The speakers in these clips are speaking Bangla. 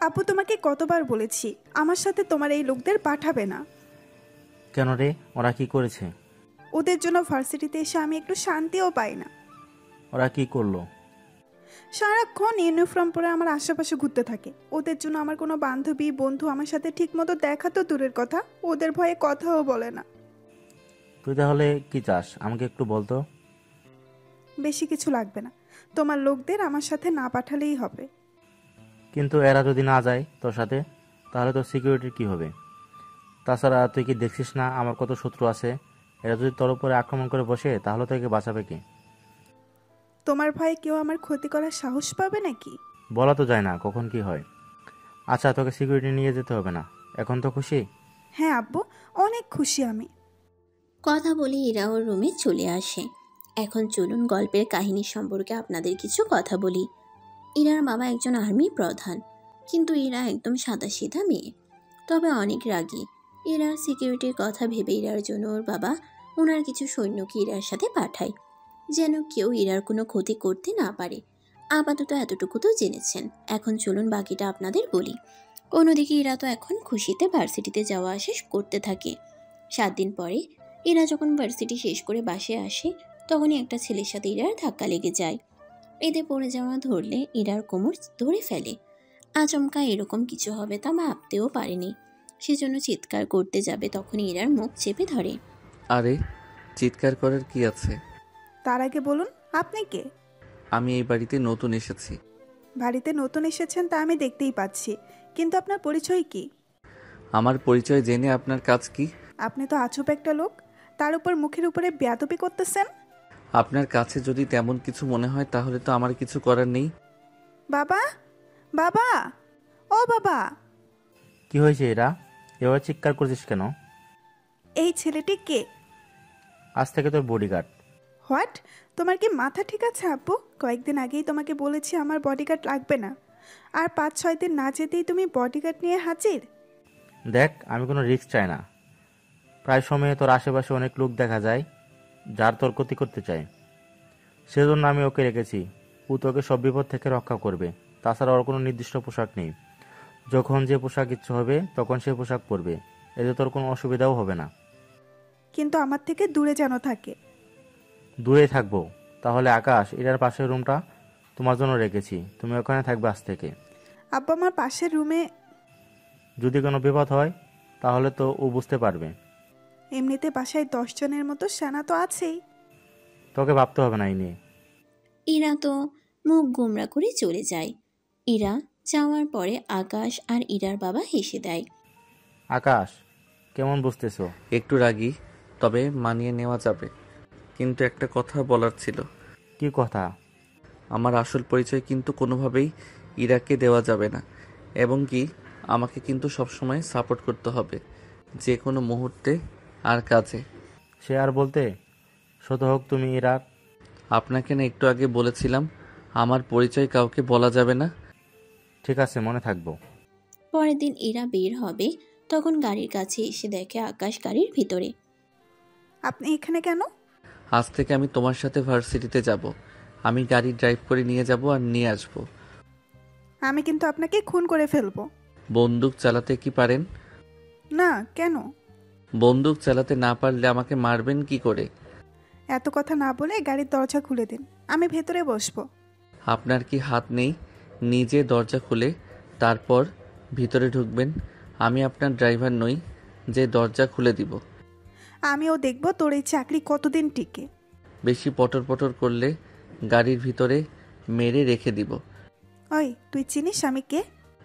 আপু তোমাকে কতবার বলেছি আমার সাথে তোমার এই লোকদের পাঠাবে না। কেন রে, ওরা কি করেছে? ওদের জন্য ভার্সিটিতে এসে আমি একটু শান্তিও পাই না। ওরা কি করলো? সারাক্ষণ ইউনিফর্ম পরে আমার আশেপাশে ঘুরতে থাকে। ওদের জন্য আমার কোনো বান্ধবী বন্ধু আমার সাথে ঠিকমতো দেখা তো দূরের কথা, ওদের ভয়ে কথাও বলে না। তুই তাহলে কি চাস আমাকে একটু বলতো। বেশি কিছু লাগবে না, তোমার লোকদের আমার সাথে না পাঠালেই হবে। কিন্তু এরা যদি না যায় তোর সাথে, তাহলে তোর সিকিউরিটির কি হবে? তাছাড়া তুই কি দেখছিস না আমার কত শত্রু আছে? এরা যদি তোর উপরে আক্রমণ করে বসে তাহলে তোকে বাঁচাবে কে? তোমার ভয়ে কেউ আমার ক্ষতি করার সাহস পাবে নাকি? বলা তো যায় না কখন কি হয়। আচ্ছা, তোকে সিকিউরিটি নিয়ে যেতে হবে না, এখন তো খুশি? হ্যাঁ আব্বু, অনেক খুশি আমি। কথা বলে ইরা ওর রুমে চলে আসে। এখন চলুন গল্পের কাহিনী সম্পর্কে আপনাদের কিছু কথা বলি। ইরার বাবা একজন আর্মি প্রধান, কিন্তু ইরা একদম সাদাসিধা মেয়ে, তবে অনেক রাগী। ইরার সিকিউরিটির কথা ভেবে ইরার জন্য ওর বাবা ওনার কিছু সৈন্যকে ইরার সাথে পাঠায়, যেন কেউ ইরার কোনো ক্ষতি করতে না পারে। আপাতত এতটুকু তো জেনেছেন, এখন চলুন বাকিটা আপনাদের বলি। অন্যদিকে ইরা তো এখন খুশিতে ভার্সিটিতে যাওয়া আসা করতে থাকে। 7 দিন পরে ইরা যখন ভার্সিটি শেষ করে বাসে আসে, তখনই একটা ছেলের সাথে ইরার ধাক্কা লেগে যায়। এতে পড়ে যাওয়া ধরলে ইরার কোমর ধরে ফেলে। আচমকা এরকম কিছু হবে তা ভাবতেও পারেনি। সেজন্য চিৎকার করতে যাবে, তখন ইরার মুখ চেপে ধরে। আরে, চিৎকার করার কি আছে? তার আগে বলুন আপনি কে? আমি এই বাড়িতে নতুন এসেছি। বাড়িতে নতুন এসেছেন তা আমি দেখতেই পাচ্ছি, কিন্তু আপনার পরিচয় কি? আমার পরিচয় জেনে আপনার কাজ কি? আপনি তো আজব একটা লোক, তার উপর মুখের উপরে বেয়াদবি করতেছেন। আপনার কাছে যদি তেমন কিছু মনে হয় তাহলে তো আমার কিছু করার নেই। বাবা, বাবা, ও বাবা। কি হয়েছে এরা, এভাবে চিৎকার করছিস কেন? এই ছেলেটি কে? আজ থেকে তোর বডিগার্ড। হোয়াট? তোমার কি মাথা ঠিক আছে আব্বু? কয়েকদিন আগেই তোমাকে বলেছি আমার বডিগার্ড লাগবে না, আর 5-6 দিন না যেতেই তুমি বডিগার্ড নিয়ে হাজির। দেখ, আমি কোনো রিস্ক চাই না। প্রায় সময়ে তোর আশেপাশে অনেক লোক দেখা যায় যার তোর ক্ষতি করতে চায়। সেজন্য আমি ওকে রেখেছি। ও তোকে সব বিপদ থেকে রক্ষা করবে। তাছাড়া ওর কোনো নির্দিষ্ট পোশাক নেই। যখন যে পোশাক ইচ্ছে হবে তখন সে পোশাক পরবে। এতে তোর কোনো অসুবিধাও হবে না। কিন্তু আমার থেকে দূরে যেন থাকে। দূরে থাকবো? তাহলে আকাশ, এটার পাশের রুমটা তোমার জন্য রেখেছি, তুমি ওখানে থাকবে আজ থেকে। আব্বা আমার পাশের রুমে। যদি কোনো বিপদ হয় তাহলে তো ও বুঝতে পারবে। এমনিতে বাসায় 10 জনের মতো সেনা তো আছেই। তোকে ভাবতে হবে না এই নিয়ে। ইরা তো মুখ গোমরা করে চলে যায়। ইরা যাওয়ার পরে আকাশ আর ইরার বাবা হেসে দেয়। আকাশ, কেমন বুঝতেছো? একটু রাগী, তবে মানিয়ে নেওয়া যাবে। কিন্তু একটা কথা বলার ছিল। কি কথা? আমার আসল পরিচয় কিন্তু কোনোভাবেই ইরাকে দেওয়া যাবে না, এবং কি আমাকে কিন্তু সবসময় সাপোর্ট করতে হবে, যে কোনো মুহূর্তে আর কাজে। সে আর বলতে, শত হোক তুমি ইরাক। আপনাকে না একটু আগে বলেছিলাম আমার পরিচয় কাউকে বলা যাবে না? ঠিক আছে, মনে থাকবো। পরের দিন ইরা বের হবে, তখন গাড়ির কাছে এসে দেখে আকাশ গাড়ির ভিতরে। আপনি এখানে কেন? আজ থেকে আমি তোমার সাথে ভার্সিটিতে যাব। আমি গাড়ি ড্রাইভ করে নিয়ে যাব আর নিয়ে আসব। আমি কিন্তু আপনাকে খুন করে ফেলবো। বন্দুক চালাতে কি পারেন? না, কেন? বন্দুক চালাতে না পারলে আমাকে মারবেন কি করে? এত কথা না বলে গাড়ির দরজা খুলে দিন, আমি ভেতরে বসবো। আপনার কি হাত নেই? নিজে দরজা খুলে তারপর ভিতরে ঢুকবেন। আমি আপনার ড্রাইভার নই যে দরজা খুলে দিব। আমিও দেখবো তোর এই চাকরি কতদিন টিকে। বেশি পটর পটর করলে গাড়ির ভিতরে মেরে রেখে দিব। ওই, তুই চিনিস আমি কে?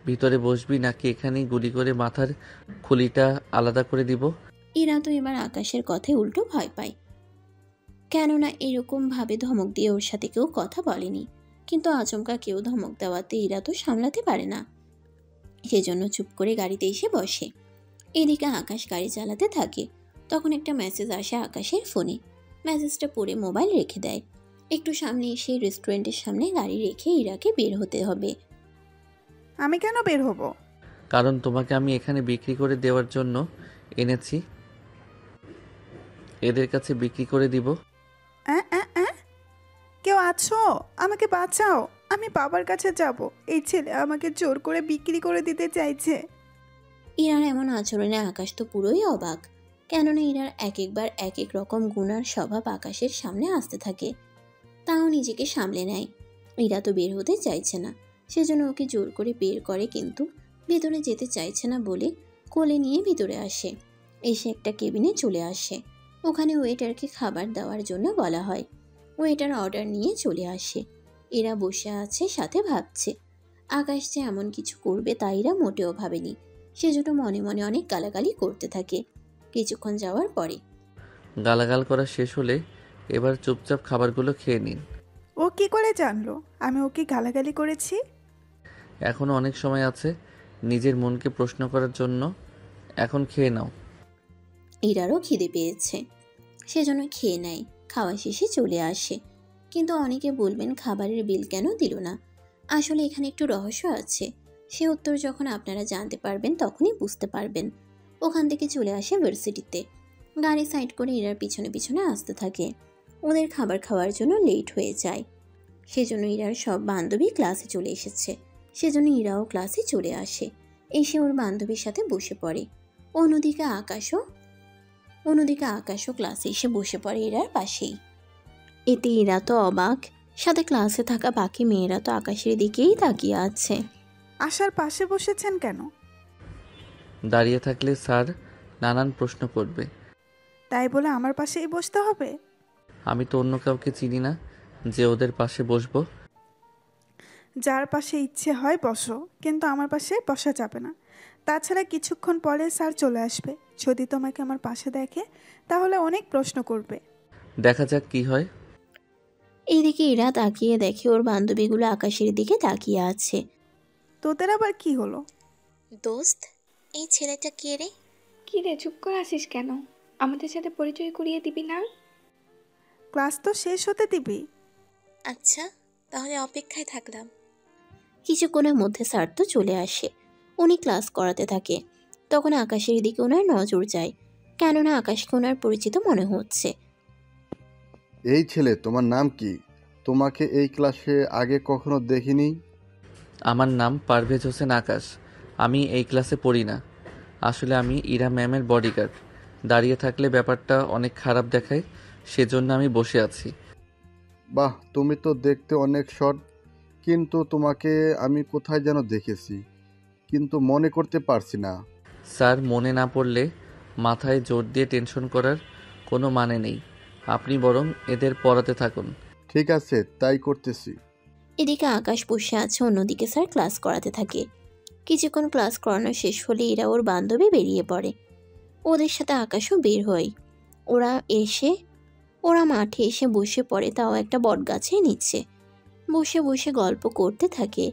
ভিতরে বসবি নাকি এখানেই গুলি করে মাথার খুলিটা আলাদা করে দিব? ইরা তো এবার আকাশের কথায় উল্টো ভয় পায়, কেননা এরকম ভাবে ধমক দিয়ে ওর সাথে কেউ কথা বলেনি। কিন্তু আচমকা কেউ ধমক দেওয়াতে ইরা তো সামলাতে পারে না, সেজন্য চুপ করে গাড়িতে এসে বসে। এদিকে আকাশ গাড়ি চালাতে থাকে, তখন একটা মেসেজ আসে আকাশের ফোনে। মেসেজটা পড়ে মোবাইল রেখে দেয়। একটু সামনে এসে রেস্টুরেন্টের সামনে গাড়ি রেখে ইরাকে বের হতে হবে। আমি কেন বের হব? কারণ তোমাকে আমি এখানে বিক্রি করে দেওয়ার জন্য এনেছি। এদের কাছে বিক্রি করে দিব। কেউ আছো? আমাকে বাঁচাও, আমি বাবার কাছে যাব। এই ছেলে আমাকে জোর করে বিক্রি করে দিতে চাইছে। ইরার এমন আচরণে আকাশ তো পুরোই অবাক। কেননা ইরার এক একবার এক এক রকম গুণার স্বভাব আকাশের সামনে আসতে থাকে। তাও নিজেকে সামলে নেয়। ইরা তো বের হতে চাইছে না, সেজন্য ওকে জোর করে বের করে, কিন্তু ভেতরে যেতে চাইছে না বলে কোলে নিয়ে ভিতরে আসে। এসে একটা কেবিনে চলে আসে। ওখানে ওয়েটারকে খাবার দেওয়ার জন্য বলা হয়। ওয়েটার অর্ডার নিয়ে চলে আসে। এরা বসে আছে, সাথে ভাবছে। আকাশ যে এমন কিছু করবে তা এরা মোটেও ভাবেনি। সেজন্য মনে মনে অনেক গালাগালি করতে থাকে। কিছুক্ষণ যাওয়ার পরে গালাগাল করা শেষ হলে এবার চুপচাপ খাবারগুলো খেয়ে নিন। ও কি করে জানলো আমি ওকে গালাগালি করেছি? এখনও অনেক সময় আছে নিজের মনকে প্রশ্ন করার জন্য। এখন খেয়ে নাও। ইরারও খিদে পেয়েছে, সেজন্য খেয়ে নেয়। খাওয়া শেষে চলে আসে। কিন্তু অনেকে বলবেন খাবারের বিল কেন দিল না। আসলে এখানে একটু রহস্য আছে। সে উত্তর যখন আপনারা জানতে পারবেন তখনই বুঝতে পারবেন। ওখান থেকে চলে আসে ভার্সিটিতে। গাড়ি সাইড করে ইরার পিছনে পিছনে আসতে থাকে। ওদের খাবার খাওয়ার জন্য লেট হয়ে যায়। সেজন্য ইরার সব বান্ধবী ক্লাসে চলে এসেছে। সেজন্য ইরাও ক্লাসে চলে আসে। এসে ওর বান্ধবীর সাথে বসে পড়ে। অন্যদিকে আকাশও ক্লাসে এসে বসে পড়ে ইরার পাশেই। এতে ইরা তো অবাক, সাথে ক্লাসে থাকা বাকি মেয়েরা তো আকাশের দিকেই তাকিয়ে আছে। আশার পাশে বসেছেন কেন? দাঁড়িয়ে থাকলে স্যার নানান প্রশ্ন করবে। তাই বলে আমার পাশেই বসতে হবে? আমি তো অন্য কাউকে চিনি না যে ওদের পাশে বসবো। যার পাশে ইচ্ছে হয় বসো, কিন্তু আমার পাশে বসা যাবে না। তাছাড়া কিছুক্ষণ পরে স্যার চলে আসবে। যদি তোমাকে আমার পাশে দেখে তাহলে অনেক প্রশ্ন করবে। দেখা যাক কি হয়। এইদিকে ইরা তাকিয়ে দেখে ওর বান্ধবীগুলো আকাশের দিকে তাকিয়ে আছে। তোদের আবার কি হলো? দোস্ত, এই ছেলেটা কে রে? কি রে, চুপ করে আসিস কেন? আমাদের সাথে পরিচয় করিয়ে দিবি না? ক্লাস তো শেষ হতে দিবি। আচ্ছা, তাহলে অপেক্ষায় থাকলাম। কিছুক্ষণের মধ্যে স্যার তো চলে আসে। উনি ক্লাস করাতে থাকে। তখন আকাশের দিকে ওনার নজর যায়, কেননা আকাশকে ওনার পরিচিত মনে হচ্ছে। এই ছেলে, তোমার নাম কি? তোমাকে এই ক্লাসে আগে কখনো দেখিনি। আমার নাম পারভেজ হোসেন আকাশ। আমি এই ক্লাসে পড়ি না। আসলে আমি ইরা ম্যামের বডিগার্ড। দাঁড়িয়ে থাকলে ব্যাপারটা অনেক খারাপ দেখায়, সেজন্য আমি বসে আছি। বাহ, তুমি তো দেখতে অনেক শর্ট, কিন্তু তোমাকে আমি কোথায় যেন দেখেছি, কিন্তু মনে করতে পারছি না। স্যার, মনে না পড়লে মাথায় জোর দিয়ে টেনশন করার কোনো মানে নেই। আপনি বরং এদের পড়াতে থাকুন। ঠিক আছে, তাই করতেছি। এদিকে আকাশ বসে আছে, অন্যদিকে স্যার ক্লাস করাতে থাকে। কিছুক্ষণ ক্লাস করানো শেষ হলে এরা ওর বান্ধবী বেরিয়ে পড়ে। ওদের সাথে আকাশও বের হয়। ওরা মাঠে এসে বসে পড়ে, তাও একটা বটগাছের নিচে। বসে বসে গল্প করতে থাকে।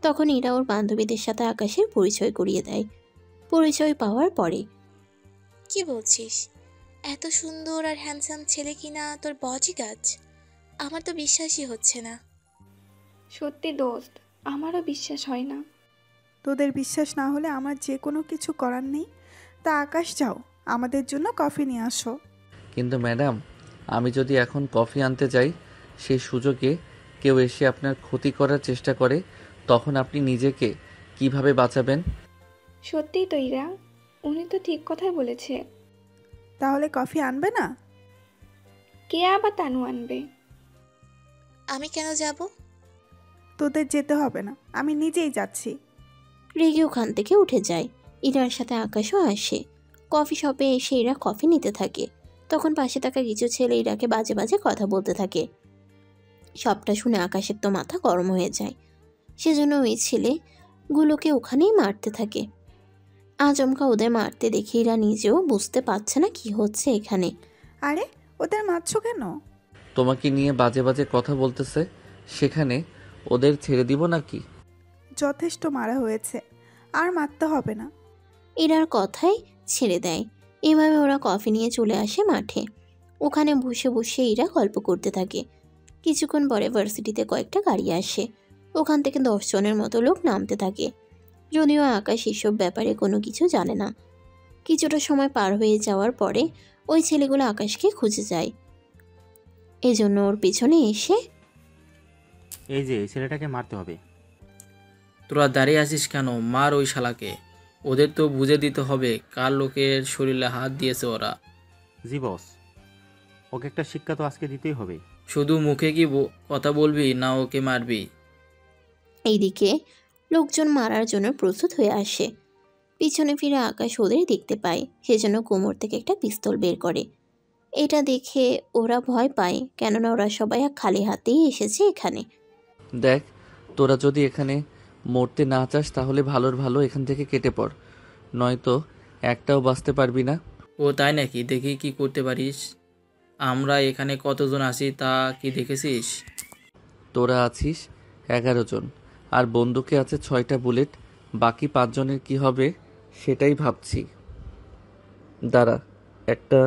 তখন এরা ওর বান্ধবীদের সাথে আকাশের পরিচয় করিয়ে দেয়। পরিচয় পাওয়ার পরে কি বলছিস? এত সুন্দর আর হ্যান্ডসাম ছেলে কিনা তোর বডিগার্ড? আমার তো বিশ্বাসই হচ্ছে না। সত্যি দোস্ত, আমারও বিশ্বাস হয় না। তোদের বিশ্বাস না হলে আমার যে কোনো কিছু করার নেই। তা আকাশ, যাও আমাদের জন্য কফি নিয়ে আসো। কিন্তু ম্যাডাম, আমি যদি এখন কফি আনতে যাই, সেই সুযোগে কেউ এসে আপনার ক্ষতি করার চেষ্টা করে, তখন আপনি নিজেকে কিভাবে বাঁচাবেন? সত্যিই তো ইরা, উনি তো ঠিক কথাই বলেছে। তাহলে কফি আনবে না? কে আবার তানু আনবে? আমি কেন যাব? তোদের যেতে হবে না, আমি নিজেই যাচ্ছি। রেগে ওখান থেকে উঠে যায়। ইরার সাথে আকাশও আসে। কফি শপে এসে এরা কফি নিতে থাকে। তখন পাশে থাকা কিছু ছেলে ইরাকে বাজে বাজে কথা বলতে থাকে। সবটা শুনে আকাশের তো মাথা গরম হয়ে যায়। সেজন্য ওই ছেলেগুলোকে ওখানেই মারতে থাকে। আচমকা ওদের মারতে দেখে এরা নিজেও বুঝতে পারছে না কি হচ্ছে এখানে। আরে, ওদের মারছো কেন? তোমাকে নিয়ে বাজে বাজে কথা বলতেছে, সেখানে ওদের ছেড়ে দিব নাকি? যথেষ্ট মারা হয়েছে, আর মারতে হবে না। এরার কথাই ছেড়ে দেয়। এভাবে ওরা কফি নিয়ে চলে আসে মাঠে। ওখানে বসে বসে এরা গল্প করতে থাকে। কিছুক্ষণ পরে ভার্সিটিতে কয়েকটা গাড়ি আসে। ওখান থেকে 10 জনের মতো লোক নামতে থাকে। যদিও আকাশ এসব ব্যাপারে কোনো কিছু জানে না। কিছুটা সময় পার হয়ে যাওয়ার পরে ওই ছেলেগুলো আকাশকে খুঁজে যায়। এজন্য ওর পিছনে এসে এই যে এই ছেলেটাকে মারতে হবে। তোরা দাঁড়িয়ে আছিস কেন? মার ওই শালাকে। ওদের তো বুঝে দিতে হবে কার লোকের শরীরে হাত দিয়েছে ওরা। জি বস, ওকে একটা শিক্ষা তো আজকে দিতেই হবে। শুধু মুখে কি কথা বলবি না ওকে মারবি? এইদিকে লোকজন মারার জন্য প্রস্তুত হয়ে আসে। পিছনে ফিরে আকাশ ওদের দেখতে পায়, সেজন্য কোমর থেকে একটা পিস্তল বের করে। এটা দেখে ওরা ভয় পায়, কেননা ওরা সবাই খালি হাতেই এসেছে এখানে। দেখ, তোরা যদি এখানে মরতে না চাস তাহলে ভালোর ভালো এখান থেকে কেটে পড়, নয়তো একটাও বাঁচতে পারবি না। ও তাই নাকি? দেখি কি করতে পারিস। আমরা এখানে কতজন আছি তা কি দেখেছিস? তোরা আছিস 11 জন, আর বন্দুকে আছে 6টা বুলেট। বাকি 5 জনের কি হবে সেটাই ভাবছি। দাঁড়া, একটা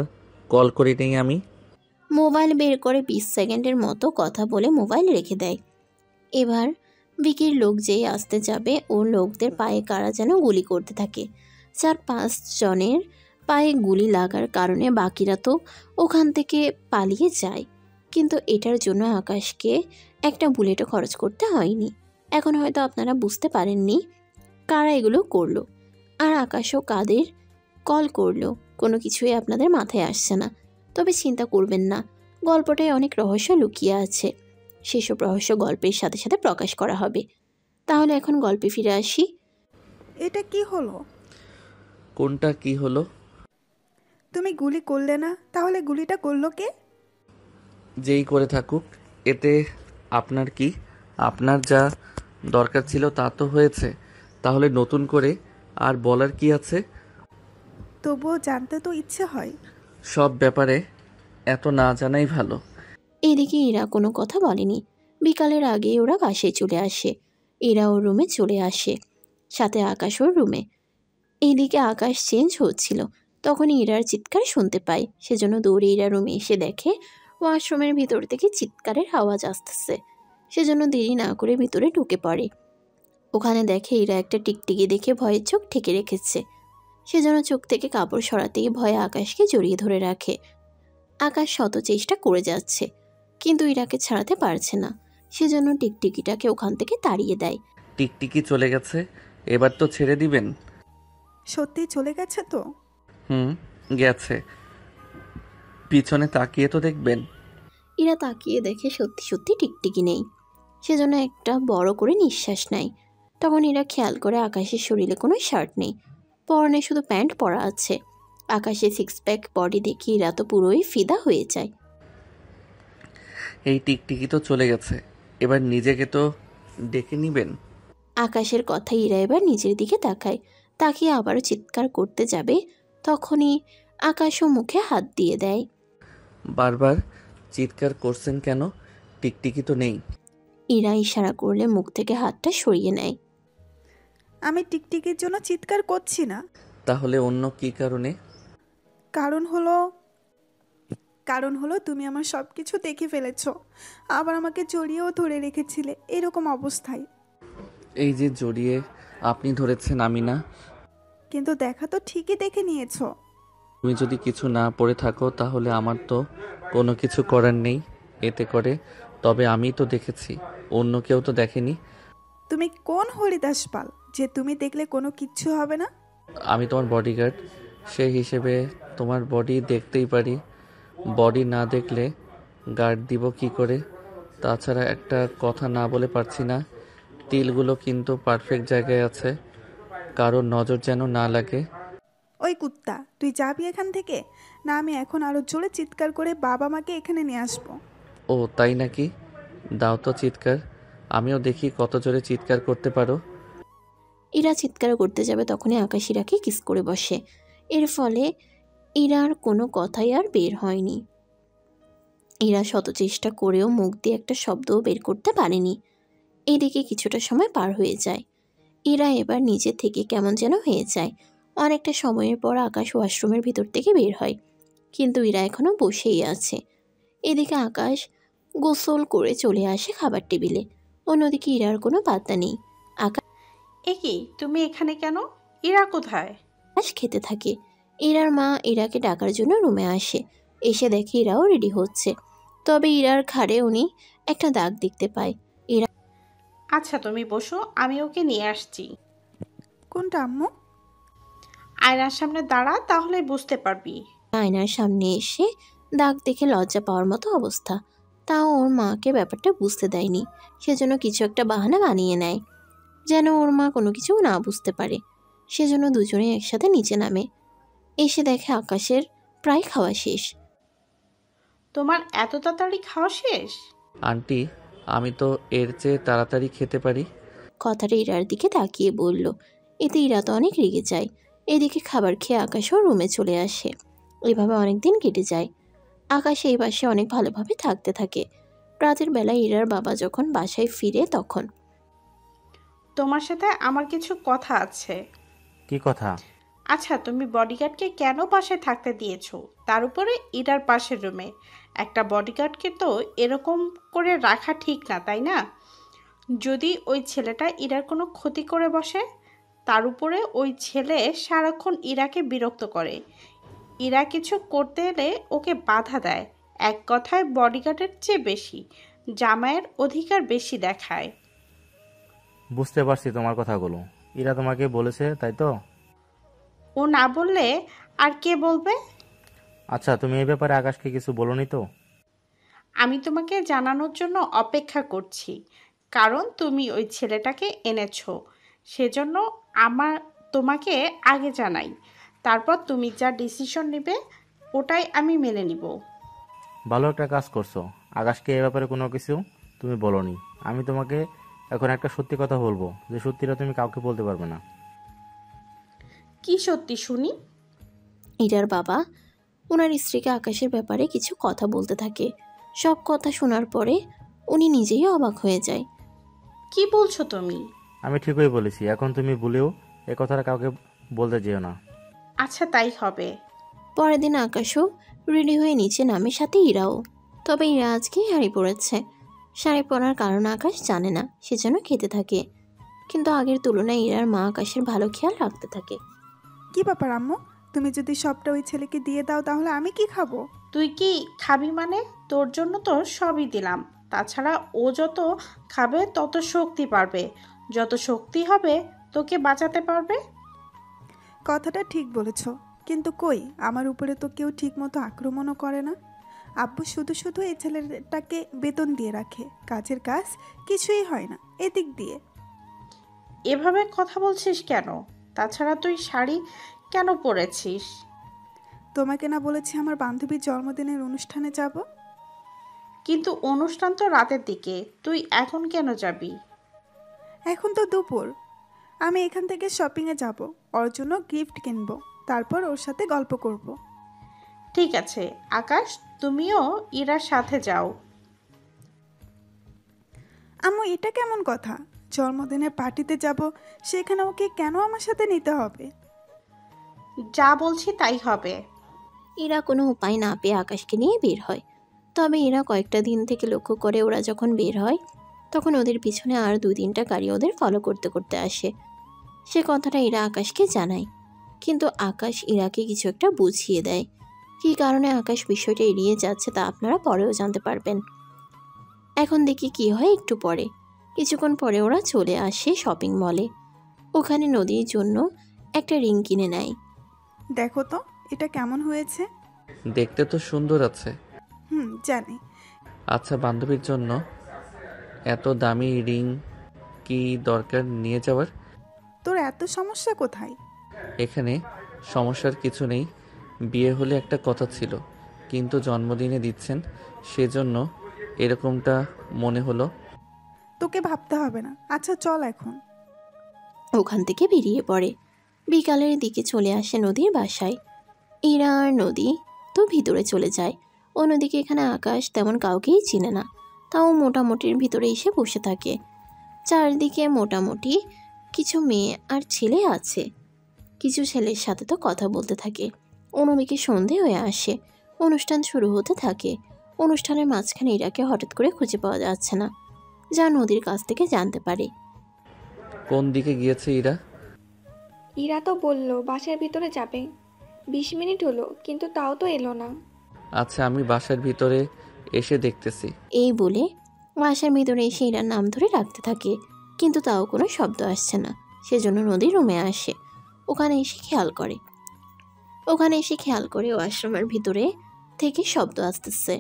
কল করে নেই আমি। মোবাইল বের করে 20 সেকেন্ডের মতো কথা বলে মোবাইল রেখে দেয়। এবার বিকির লোক যেই আসতে যাবে, ওর লোকদের পায়ে কারা যেন গুলি করতে থাকে। 4-5 জনের পায়ে গুলি লাগার কারণে বাকিরা তো ওখান থেকে পালিয়ে যায়। কিন্তু এটার জন্য আকাশকে একটা বুলেটও খরচ করতে হয়নি। এখন হয়তো আপনারা বুঝতে পারেননি কারা এগুলো করলো আর আকাশও কাদের কল করলো, কোনো কিছুই আপনাদের মাথায় আসছে না। তবে চিন্তা করবেন না, গল্পটায় অনেক রহস্য লুকিয়ে আছে। সেসব রহস্য গল্পের সাথে সাথে প্রকাশ করা হবে। তাহলে এখন গল্পে ফিরে আসি। এটা কি হলো? কোনটা কি হলো? তুমি গুলি করলে না, তাহলে গুলিটা করলো কে? যেই করে থাকুক, এতে আপনার কি? আপনার যা দরকার ছিল তা তো হয়েছে, তাহলে নতুন করে আর বলার কি আছে? তবুও জানতে তো ইচ্ছে হয়। সব ব্যাপারে এত না জানাই ভালো। এদিকে এরা কোনো কথা বলেনি। বিকালের আগে ওরা বাসায় চলে আসে। এরা ওর রুমে চলে আসে, সাথে আকাশ ওর রুমে। এইদিকে আকাশ চেঞ্জ হচ্ছিল, তখন ইরার চিৎকার শুনতে পায়। সেজন্য দৌড়ে ইরা রুমে এসে দেখে ওয়াশরুমের ভিতর থেকে চিৎকারের আওয়াজ আসতেছে। সেজন্য দেরি না করে ভিতরে ঢুকে পড়ে। ওখানে দেখে ইরা একটা টিকটিকি দেখে ভয়ে চোখ ঠেকে রেখেছে। সেজন্য চোখ থেকে কাপড় সরাতেই ভয়ে আকাশকে জড়িয়ে ধরে রাখে। আকাশ শত চেষ্টা করে যাচ্ছে, কিন্তু ইরাকে ছাড়াতে পারছে না। সেজন্য টিকটিকিটাকে ওখান থেকে তাড়িয়ে দেয়। টিকটিকি চলে গেছে, এবার তো ছেড়ে দিবেন? সত্যি চলে গেছে তো? গেছে। পিছনে তাকিয়ে তো দেখবেন। ইরা তাকিয়ে দেখে সত্যি সত্যি টিকটিকি নেই। সেজন্য একটা বড় করে নিঃশ্বাস নেয়। তখন ইরা খেয়াল করে আকাশের শরীরে কোনো শার্ট নেই, পরনে শুধু প্যান্ট পরা আছে। আকাশের 6 প্যাক বডি দেখে ইরা তো পুরোই ফিদা হয়ে যায়। এই টিকটিকি তো চলে গেছে, এবার নিজেকে তো ডেকে নিবেন। আকাশের কথায় ইরা এবার নিজের দিকে তাকায়, তাকিয়ে আবারও চিৎকার করতে যাবে, তখনই আকাশও মুখে হাত দিয়ে দেয়। বারবার চিৎকার করছেন কেন? টিকটিকি তো নেই। ইরা ইশারা করলে মুখ থেকে হাতটা সরিয়ে নেয়। আমি টিকটিকির জন্য চিৎকার করছি না। তাহলে অন্য কি কারণে? কারণ হলো তুমি আমার সব কিছু দেখে ফেলেছো, আবার আমাকে জড়িয়েও ধরে রেখেছিলে এরকম অবস্থায়। এই যে জড়িয়ে আপনি ধরেছেন, আমি না। কিন্তু দেখা তো ঠিকই দেখে নিয়েছো। তুমি যদি কিছু না পড়ে থাকো তাহলে আমার তো কোনো কিছু করার নেই এতে করে। তবে আমি তো দেখেছি, অন্য কেউ তো দেখেনি। তুমি কোন হরিদাস পাল যে তুমি দেখলে কোনো কিচ্ছু হবে না? আমি তোমার বডিগার্ড, সেই হিসেবে তোমার বডি দেখতেই পারি। বডি না দেখলে গার্ড দিব কি করে? তাছাড়া একটা কথা না বলে পারছি না, তিলগুলো কিন্তু পারফেক্ট জায়গায় আছে, কারোর নজর যেন না লাগে। ওই কুত্তা, তুই যাবি এখান থেকে, না আমি এখন আরো জোরে চিৎকার করে বাবা মাকে এখানে নিয়ে আসবো। ও তাই নাকি? দাও তো চিৎকার, আমিও দেখি কত জোরে চিৎকার করতে পারো। ইরা চিৎকার করতে যাবে, তখনই আকাশ ইরাকে কিস করে বসে। এর ফলে ইরার কোনো কথাই আর বের হয়নি। ইরা শত চেষ্টা করেও মুখ দিয়ে একটা শব্দও বের করতে পারেনি। এদিকে কিছুটা সময় পার হয়ে যায়। ইরা এবার নিজে থেকে কেমন যেন হয়ে যায়। অনেকটা সময়ের পর আকাশ ওয়াশরুমের ভিতর থেকে বের হয়, কিন্তু ইরা এখনো বসেই আছে। এদিকে আকাশ গোসল করে চলে আসে খাবার টেবিলে। অন্যদিকে ইরার কোনো পাত্তা নেই। কি তুমি এখানে কেন? ইরা কোথায়? আকাশ খেতে থাকে। ইরার মা ইরাকে ডাকার জন্য রুমে আসে। এসে দেখে ইরাও রেডি হচ্ছে। তবে ইরার ঘাড়ে উনি একটা দাগ দেখতে পায়। আচ্ছা তুমি বসো, আমি ওকে নিয়ে আসছি। কোনটা আম্মু? আয়নার সামনে দাঁড়া, তাহলে বুঝতে পারবি। আয়নার সামনে এসে দাগ দেখে লজ্জা পাওয়ার মতো অবস্থা। তাও ওর মাকে ব্যাপারটা বুঝতে দেয়নি, সেজন্য কিছু একটা বাহানা বানিয়ে নেয় যেন ওর মা কোনো কিছু না বুঝতে পারে। সেজন্য দুজনে একসাথে নিচে নামে। এসে দেখে আকাশের প্রায় খাওয়া শেষ। তোমার এত তাড়াতাড়ি খাওয়া শেষ? আন্টি, আমি তো এর চেয়ে তাড়াতাড়ি খেতে পারি। কথাটা ইরার দিকে তাকিয়ে বলল। এতে ইরা তো অনেক রেগে যায়। এদিকে খাবার খেয়ে আকাশও রুমে চলে আসে। এভাবে অনেক দিন কেটে যায়। আকাশ এই বাসায় অনেক ভালোভাবে থাকতে থাকে। রাতের বেলায় ইরার বাবা যখন বাসায় ফিরে তখন তোমার সাথে আমার কিছু কথা আছে। কি কথা? আচ্ছা, তুমি বডিগার্ডকে কেন বাসায় থাকতে দিয়েছো, তার উপরে ইরার পাশের রুমে? একটা বডিগার্ডকে তো এরকম করে রাখা ঠিক না, তাই না? যদি ওই ছেলেটা ইরার কোনো ক্ষতি করে বসে, তার উপরে ওই ছেলে সারাক্ষণ ইরাকে বিরক্ত করে। ইরা কিছু করতে এলে ওকে বাধা দেয়। এক কথায় বডিগার্ডের চেয়ে বেশি জামাইয়ের অধিকার বেশি দেখায়। বুঝতে পারছি তোমার কথাগুলো। ইরা তোমাকে বলেছে, তাই তো? ও না বললে আর কে বলবে? আচ্ছা, তুমি এই ব্যাপারে আকাশকে কিছু বলোনি তো? আমি তোমাকে জানানোর জন্য অপেক্ষা করছি, কারণ তুমি ওই ছেলেটাকে এনেছো, সেজন্য আমার তোমাকে আগে জানাই। তারপর তুমি যা ডিসিশন নেবে ওটাই আমি মেনে নিব। ভালো একটা কাজ করছো। আকাশকে এই ব্যাপারে কোনো কিছু তুমি বলোনি। আমি তোমাকে এখন একটা সত্যি কথা বলবো, যে সত্যিটা তুমি কাউকে বলতে পারবে না। কি সত্যি শুনি? ইরার বাবা ওনার স্ত্রীকে আকাশের ব্যাপারে কিছু কথা বলতে থাকে। সব কথা শোনার পরে উনি নিজেই অবাক হয়ে যায়। কি বলছো তুমি? আমি ঠিকই বলেছি। এখন তুমি ভুলেও এ কথাটা কাউকে বলতে যেও না। আচ্ছা, তাই হবে। পরের দিন আকাশও রেডি হয়ে নিচে নামে, সাথে ইরাও। তবে ইরা আজকে শাড়ি পরেছে। শাড়ি পরার কারণ আকাশ জানে না, সেজন্য খেতে থাকে। কিন্তু আগের তুলনায় ইরার মা আকাশের ভালো খেয়াল রাখতে থাকে। কি ব্যাপার আম্মু? তুমি যদি সবটা ওই ছেলেকে দিয়ে দাও তাহলে আমি কি খাবো? তুই কি খাবি মানে? তোর জন্য তো সবই দিলাম। তাছাড়া ও যত খাবে তত শক্তি পারবে, যত শক্তি হবে তোকে বাঁচাতে পারবে। কথাটা ঠিক বলেছ, কিন্তু কই, আমার উপরে তো কেউ ঠিকমতো আক্রমণও করে না। আব্বু শুধু শুধু এই ছেলেটাকে বেতন দিয়ে রাখে, কাজের কাজ কিছুই হয় না এদিক দিয়ে। এভাবে কথা বলছিস কেন? তাছাড়া তুই শাড়ি কেন পরেছিস? তোমাকে না বলেছি আমার বান্ধবীর জন্মদিনের অনুষ্ঠানে যাব? কিন্তু অনুষ্ঠান তো রাতের দিকে, তুই এখন কেন যাবি? এখন তো দুপুর। আমি এখান থেকে শপিংয়ে যাব, ওর জন্য গিফট কিনবো, তারপর ওর সাথে গল্প করব। ঠিক আছে আকাশ, তুমিও ইরার সাথে যাও। আম্মু, এটা কেমন কথা? জন্মদিনের পার্টিতে যাব, সেখানে ওকে কেন আমার সাথে নিতে হবে? যা বলছি তাই হবে। ইরা কোনো উপায় না পেয়ে আকাশকে নিয়ে বের হয়। তবে এরা কয়েকটা দিন থেকে লক্ষ্য করে ওরা যখন বের হয় তখন ওদের পিছনে আর 2-3টা গাড়ি ওদের ফলো করতে করতে আসে। সে কথাটা ইরা আকাশকে জানায়, কিন্তু আকাশ ইরাকে কিছু একটা বুঝিয়ে দেয়। কী কারণে আকাশ বিষয়টা এড়িয়ে যাচ্ছে তা আপনারা পরেও জানতে পারবেন। এখন দেখি কি হয় একটু পরে। কিছুক্ষণ পরে ওরা চলে আসে শপিং মলে। ওখানে নদীর জন্য একটা রিং কিনে নেয়। দেখো তো এটা কেমন হয়েছে। দেখতে তো সুন্দর আছে। জানি। আচ্ছা, বান্ধবীর জন্য এত দামি রিং কি দরকার নিয়ে যাওয়ার? তোর এত সমস্যা কোথায়? এখানে সমস্যার কিছু নেই। বিয়ে হলে একটা কথা ছিল, কিন্তু জন্মদিনে দিচ্ছেন সেজন্য এরকমটা মনে হলো। তোকে ভাবতে হবে না। আচ্ছা চল এখন। ওখান থেকে বেরিয়ে পড়ে। বিকালের দিকে চলে আসে নদীর বাসায়। ইরা আর নদী তো ভিতরে চলে যায়। অন্যদিকে এখানে আকাশ তেমন কাউকেই চিনে না, তাও মোটামুটির ভিতরে এসে বসে থাকে। চারদিকে মোটামুটি কিছু মেয়ে আর ছেলে আছে। কিছু ছেলের সাথে তো কথা বলতে থাকে। অন্যদিকে সন্ধে হয়ে আসে, অনুষ্ঠান শুরু হতে থাকে। অনুষ্ঠানের মাঝখানে ইরাকে হঠাৎ করে খুঁজে পাওয়া যাচ্ছে না, যা নদীর কাছ থেকে জানতে পারে। কোন দিকে গিয়েছে ইরা? ইরা তো বলল বাসার ভিতরে যাবে। 20 মিনিট হলো কিন্তু তাও তো এলো না। আচ্ছা, আমি বাসার ভিতরে এসে দেখতেছি। এই বলে বাসার ভিতরে এসে ইরার নাম ধরে ডাকতে থাকে, কিন্তু তাও কোনো শব্দ আসছে না। সেজন্য নদী রুমে আসে। ওখানে এসে খেয়াল করে ওয়াশরুমের ভিতরে থেকে শব্দ আসতেছে।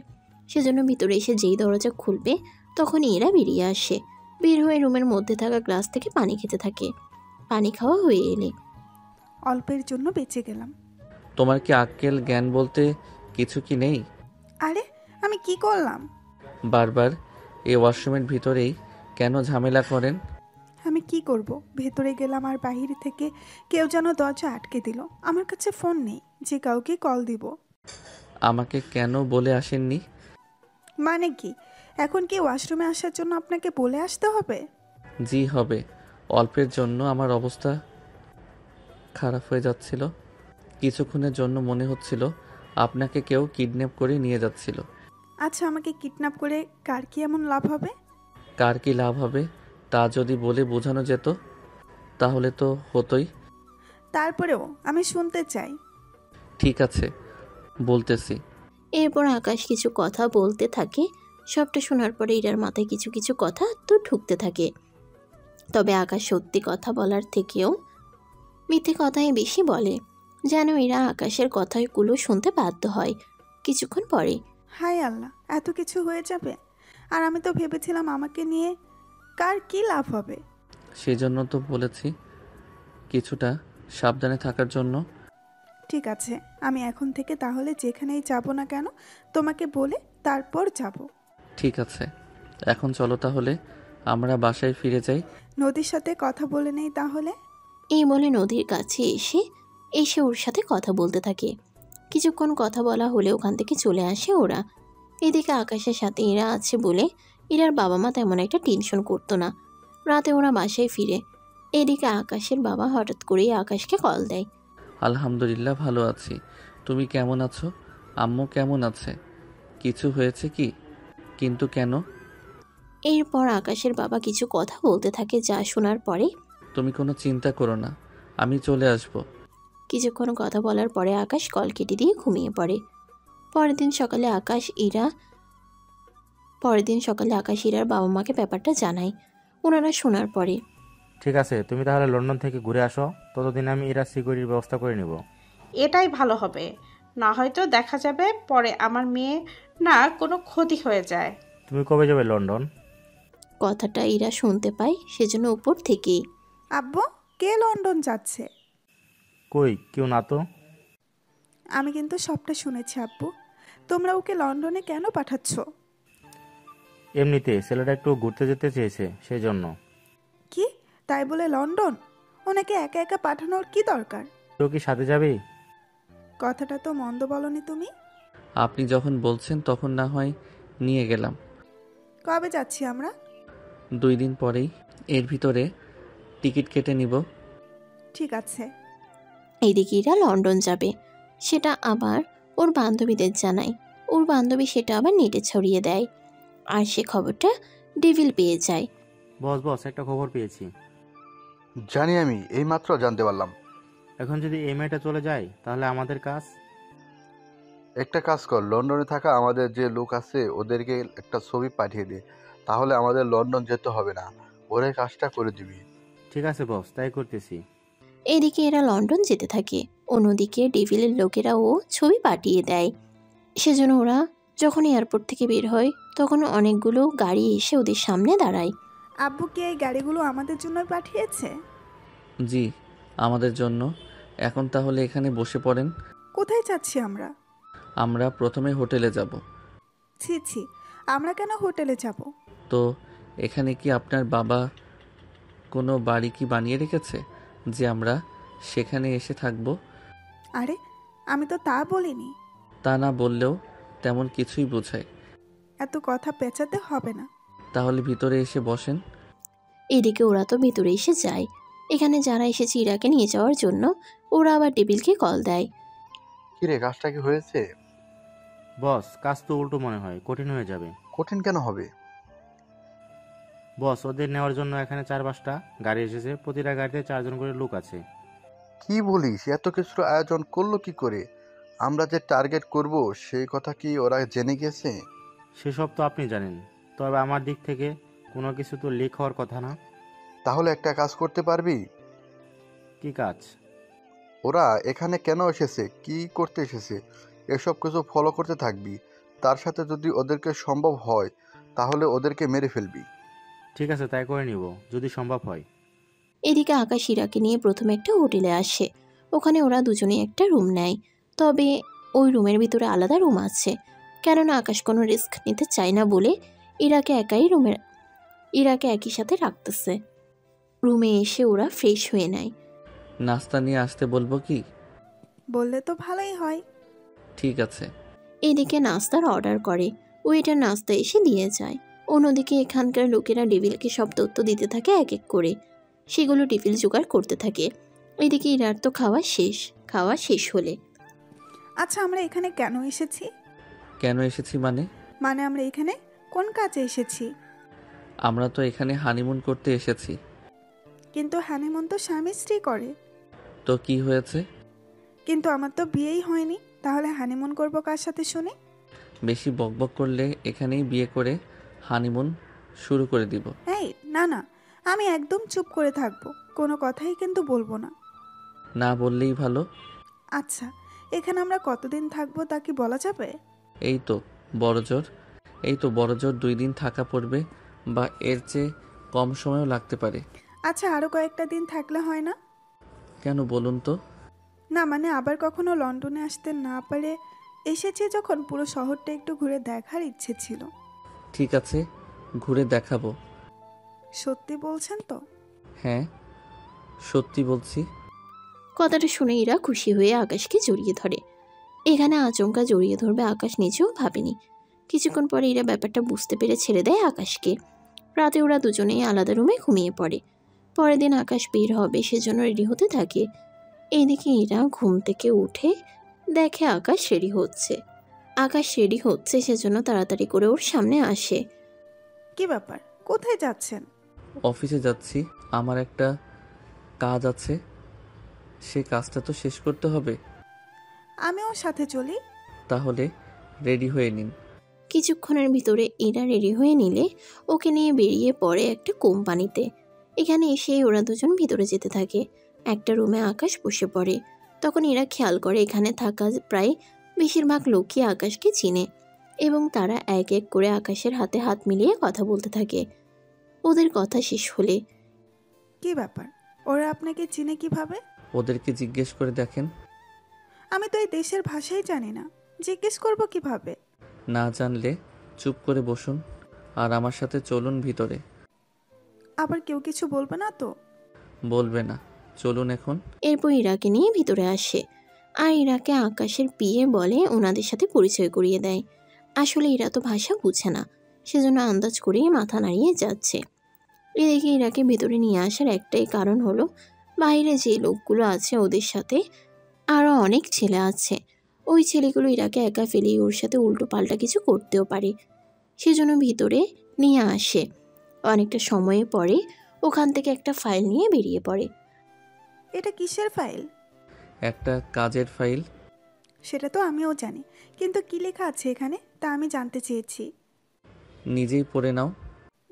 সেজন্য ভিতরে এসে যেই দরজা খুলবে তখনই এরা বেরিয়ে আসে। বের হয়ে রুমের মধ্যে থাকা গ্লাস থেকে পানি খেতে থাকে। পানি খাওয়া হয়ে এলে অল্পের জন্য বেঁচে গেলাম। তোমার কি আক্কেল জ্ঞান বলতে কিছু কি নেই? আরে আমি কি করলাম? বারবার এই ওয়াশরুমের ভিতরেই কেন ঝামেলা করেন? আমি কি করব? ভেতরে গেলাম আর বাহির থেকে কেউ যেন দরজা আটকে দিল। আমার কাছে ফোন নেই যে কাউকে কল দিব। আমাকে কেন বলে আসেননি? মানে কি, এখন কি ওয়াশরুমে আসার জন্য আপনাকে বলে আসতে হবে? জি হবে। অল্পের জন্য আমার অবস্থা খারাপ হয়ে যাচ্ছিল। কিছুক্ষণের জন্য মনে হচ্ছিল আপনাকে কেউ কিডন্যাপ করে নিয়ে যাচ্ছিল। আচ্ছা, আমাকে কিডন্যাপ করে কার কি এমন লাভ হবে? কার কি লাভ হবে তা যদি বলে বোঝানো যেত তাহলে তো হতোই। তারপরেও আমি শুনতে চাই। ঠিক আছে, বলতেছি। এরপর আকাশ কিছু কথা বলতে থাকে। সবটা শোনার পরে ইরার মাথায় কিছু কিছু কথা তো ঢুকতে থাকে। তবে আকাশ সত্যি কথা বলার থেকেও মিথ্যে কথাই বেশি বলে, যেন এরা আকাশের কথাগুলো শুনতে বাধ্য হয়। কিছুক্ষণ পরে হায় আল্লাহ, এত কিছু হয়ে যাবে! আর আমি তো ভেবেছিলাম আমাকে নিয়ে কার কি লাভ হবে। সেই জন্য তো বলেছি কিছুটা সাবধানে থাকার জন্য। ঠিক আছে, আমি এখন থেকে তাহলে যেখানেই যাব না কেন তোমাকে বলে তারপর যাব। ঠিক আছে, এখন চলো তাহলে আমরা বাসায় ফিরে যাই। নদীর সাথে কথা বলে নেই তাহলে। এই বলে নদীর কাছে এসে এসে ওর সাথে কথা বলতে থাকে। কিছুক্ষণ কথা বলা হলে ওখান থেকে চলে আসে ওরা। এদিকে আকাশের সাথে এরা আছে বলে এরার বাবা মা তেমন একটা টেনশন করতো না। রাতে ওরা বাসায় ফিরে। এদিকে আকাশের বাবা হঠাৎ করেই আকাশকে কল দেয়। আলহামদুলিল্লাহ ভালো আছি, তুমি কেমন আছো? আম্মু কেমন আছে? কিছু হয়েছে কি? কিন্তু কেন? এরপর আকাশের বাবা কিছু কথা বলতে থাকে, যা শোনার পরে তুমি কোনো চিন্তা করো না, আমি চলে আসব। কিছুক্ষণ কথা বলার পরে আকাশ কল কেটে দিয়ে ঘুমিয়ে পড়ে। পরের দিন সকালে আকাশ ইরার বাবা মাকে ব্যাপারটা জানায়। ওনারা শোনার পরে ঠিক আছে, তুমি তাহলে লন্ডন থেকে ঘুরে আসো, ততদিন আমি এরা সিকিউরিটির ব্যবস্থা করে নিব। এটাই ভালো হবে, না হয়তো দেখা যাবে পরে আমার মেয়ে না কোনো ক্ষতি হয়ে যায়। তুমি কবে যাবে লন্ডন? কথাটা ইরা শুনতে পায়, সেজন্য উপর থেকেই আব্বু, কে লন্ডন যাচ্ছে? কই, কেউ না তো। আমি কিন্তু সবটা শুনেছি আব্বু। তোমরা ওকে লন্ডনে কেন পাঠাচ্ছ? এমনিতে ছেলেটা একটু ঘুরতে যেতে চেয়েছে, সেই জন্য। কি, তাই বলে লন্ডন? ওনাকে একা একা পাঠানোর কি দরকার? কেউ কি সাথে যাবে? কথাটা তো মন্দ বলনি তুমি। আপনি যখন বলছেন তখন না হয় নিয়ে গেলাম। কবে যাচ্ছি আমরা? 2 দিন পরেই। এর ভিতরে টিকিট কেটে নিব। ঠিক আছে। এইদিকে ইরা লন্ডন যাবে, সেটা আবার ওর বান্ধবীদের জানায়। ওর বান্ধবী সেটা আবার নেটে ছড়িয়ে দেয়, আর সে খবরটা ডেভিল পেয়ে যায়। বস বস, একটা খবর পেয়েছি। জানি, আমি এইমাত্র জানতে পারলাম। এখন যদি এই মেয়েটা চলে যায় তাহলে আমাদের কাজ। একটা কাজ কর, লন্ডনে থাকা আমাদের যে লোক আছে ওদেরকে একটা ছবি পাঠিয়ে দে, তাহলে আমাদের লন্ডন যেতে হবে না, ওরে কাজটা করে দিবি। ঠিক আছে বস, তাই করতেছি। এদিকে এরা লন্ডন যেতে থাকে, অন্যদিকে ডেভিলের লোকেরাও ছবি পাঠিয়ে দেয়। সেজন্য ওরা যখন এয়ারপোর্ট থেকে বের হয় তখন অনেকগুলো গাড়ি এসে ওদের সামনে দাঁড়ায়। আব্বু কি এই গাড়িগুলো আমাদের জন্য পাঠিয়েছে? জি, আমাদের জন্য। এখন তাহলে এখানে বসে পড়েন। কোথায় যাচ্ছি আমরা? আমরা প্রথমে হোটেলে যাব। ছি ছি, আমরা কেন হোটেলে যাব? তো এখানে কি আপনার বাবা কোনো বাড়ি কি বানিয়ে রেখেছে যে আমরা সেখানে এসে থাকব? আরে, আমি তো তা বলিনি। তা না বললেও তেমন কিছুই বোঝায়। এত কথা পেঁচাতে হবে না। তাহলে ভিতরে এসে বসেন। এদিকে ওরা তো ভেতরে এসে যায়। এখানে যারা এসেছে ইরাকে নিয়ে যাওয়ার জন্য, ওরা আবার ডেভিলকে কল দেয়। কিরে, কাজটা কি হয়েছে? বস, কাজ তো উল্টো মনে হয়, কঠিন হয়ে যাবে। কঠিন কেন হবে? বস, ওদের নেওয়ার জন্য এখানে 4-5টা গাড়ি এসেছে, প্রতিটা গাড়িতে 4জন করে লোক আছে। কি বলিস, এত কিছুর আয়োজন করলো কি করে? আমরা যে টার্গেট করব সেই কথা কি ওরা জেনে গেছে? সেসব তো আপনি জানেন, তবে আমার দিক থেকে কোনো কিছু তো লিক হওয়ার কথা না। তাহলে একটা কাজ করতে পারবি? কি কাজ? ওরা এখানে কেন এসেছে, কি করতে এসেছে, এসব কিছু ফলো করতে থাকবি। তার সাথে যদি ওদেরকে সম্ভব হয় তাহলে ওদেরকে মেরে ফেলবি। ঠিক আছে, তাই করে নিব যদি সম্ভব হয়। এদিকে আকাশ ইরাকে নিয়ে প্রথমে একটা হোটেলে আসে। ওখানে ওরা দুজনেই একটা রুম নেয়। তবে ওই রুমের ভিতরে আলাদা রুম আছে, কেননা আকাশ কোনো রিস্ক নিতে চায় না বলে ইরাকে একই সাথে রাখতেছে। রুমে এসে ওরা ফ্রেশ হয়ে নেয়। নাস্তা নিয়ে আসতে বলবো কি? বললে তো ভালোই হয়। ঠিক আছে। এদিকে নাস্তার অর্ডার করে, ওয়েটার নাস্তা এসে দিয়ে যায়। অন্যদিকে এখানকার লোকেরা ডেভিলকে সব তথ্য দিতে থাকে এক এক করে। সেগুলো ডেভিল জোগাড় করতে থাকে। এদিকে ইরার তো খাওয়া শেষ হলে আচ্ছা, আমরা এখানে কেন এসেছি? কেন এসেছি মানে? মানে আমরা এখানে কোন কাজে এসেছি? আমরা তো এখানে হানিমুন করতে এসেছি। কিন্তু হানিমুন তো স্বামী স্ত্রী করে। তো কি হয়েছে? কিন্তু আমার তো বিয়েই হয়নি, তাহলে হানিমুন করব কার সাথে শুনি? বেশি বকবক করলে এখানেই বিয়ে করে হানিমুন শুরু করে দিব। এই না না, আমি একদম চুপ করে থাকবো, কোনো কথাই কিন্তু বলবো না। না বললেই ভালো। আচ্ছা, এখানে আমরা কতদিন থাকবো তা কি বলা যাবে? এই তো বড়জোর 2 দিন থাকা পড়বে, বা এর চেয়ে কম সময়ও লাগতে পারে। আচ্ছা, আরও কয়েকটা দিন থাকলে হয় না? কেন বলুন তো? না মানে আবার কখনো লন্ডনে আসতে না পারে এসেছি যখন, পুরো শহরটা একটু ঘুরে দেখার ইচ্ছে ছিল। ঠিক আছে, ঘুরে দেখাবো। সত্যি বলছেন তো? হ্যাঁ, সত্যি বলছি। কথাটা শুনে ইরা খুশি হয়ে আকাশকে জড়িয়ে ধরে। এখানে আচমকা জড়িয়ে ধরবে আকাশ নিজেও ভাবেনি। কিছুক্ষণ পরে ইরা ব্যাপারটা বুঝতে পেরে ছেড়ে দেয় আকাশকে। রাতে ওরা দুজনেই আলাদা রুমে ঘুমিয়ে পড়ে। পরের দিন আকাশ বের হবে সেজন্য রেডি হতে থাকে। এইদিকে ইরা ঘুম থেকে উঠে দেখে আকাশ রেডি হচ্ছে সেজন্য তাড়াতাড়ি করে ওর সামনে আসে। কি ব্যাপার, কোথায় যাচ্ছেন? অফিসে যাচ্ছি, আমার একটা কাজ আছে, সে কাজটা তো শেষ করতে হবে। আমিও সাথে চলি। তাহলে রেডি হয়ে নিন। কিছুক্ষণের ভিতরে ইরা রেডি হয়ে নিলে ওকে নিয়ে বেরিয়ে পড়ে একটা কোম্পানিতে। এখানে এসে ওরা দুজন ভিতরে যেতে থাকে। একটা রুমে আকাশ বসে পড়ে। তখন ইরা খেয়াল করে এখানে থাকা প্রায় বেশিরভাগ লোকই আকাশকে চিনে এবং তারা এক এক করে আকাশের হাতে হাত মিলিয়ে কথা বলতে থাকে। ওদের কথা শেষ হলে কি ব্যাপার, ওরা আপনাকে চিনে কিভাবে? ওদেরকে জিজ্ঞেস করে দেখেন। আমি তো এই দেশের ভাষাই জানি না, জিজ্ঞেস করব কিভাবে? না জানলে চুপ করে বসুন আর আমার সাথে চলুন ভিতরে। আবার কেউ কিছু বলবে না তো? বলবে না, চলুন এখন। এরপর ইরাকে নিয়ে ভিতরে আসে আর ইরাকে আকাশের বিয়ে বলে ওনাদের সাথে পরিচয় করিয়ে দেয়। আসলে ইরা তো ভাষা বুঝে না, সেজন্য আন্দাজ করেই মাথা নাড়িয়ে যাচ্ছে। এদিকে ইরাকে ভিতরে নিয়ে আসার একটাই কারণ হলো বাইরে যে লোকগুলো আছে ওদের সাথে আরও অনেক ছেলে আছে। ওই ছেলেগুলো ইরাকে একা ফেলেই ওর সাথে উল্টো পাল্টা কিছু করতেও পারে, সেজন্য ভিতরে নিয়ে আসে। অনেকটা সময়ের পরে ওখান থেকে একটা ফাইল নিয়ে বেরিয়ে পড়ে। এটা কিসের ফাইল? একটা কাজের ফাইল। সেটা তো আমিও জানি, কিন্তু কি লেখা আছে এখানে তা আমি জানতে চেয়েছি। নিজেই পড়ে নাও।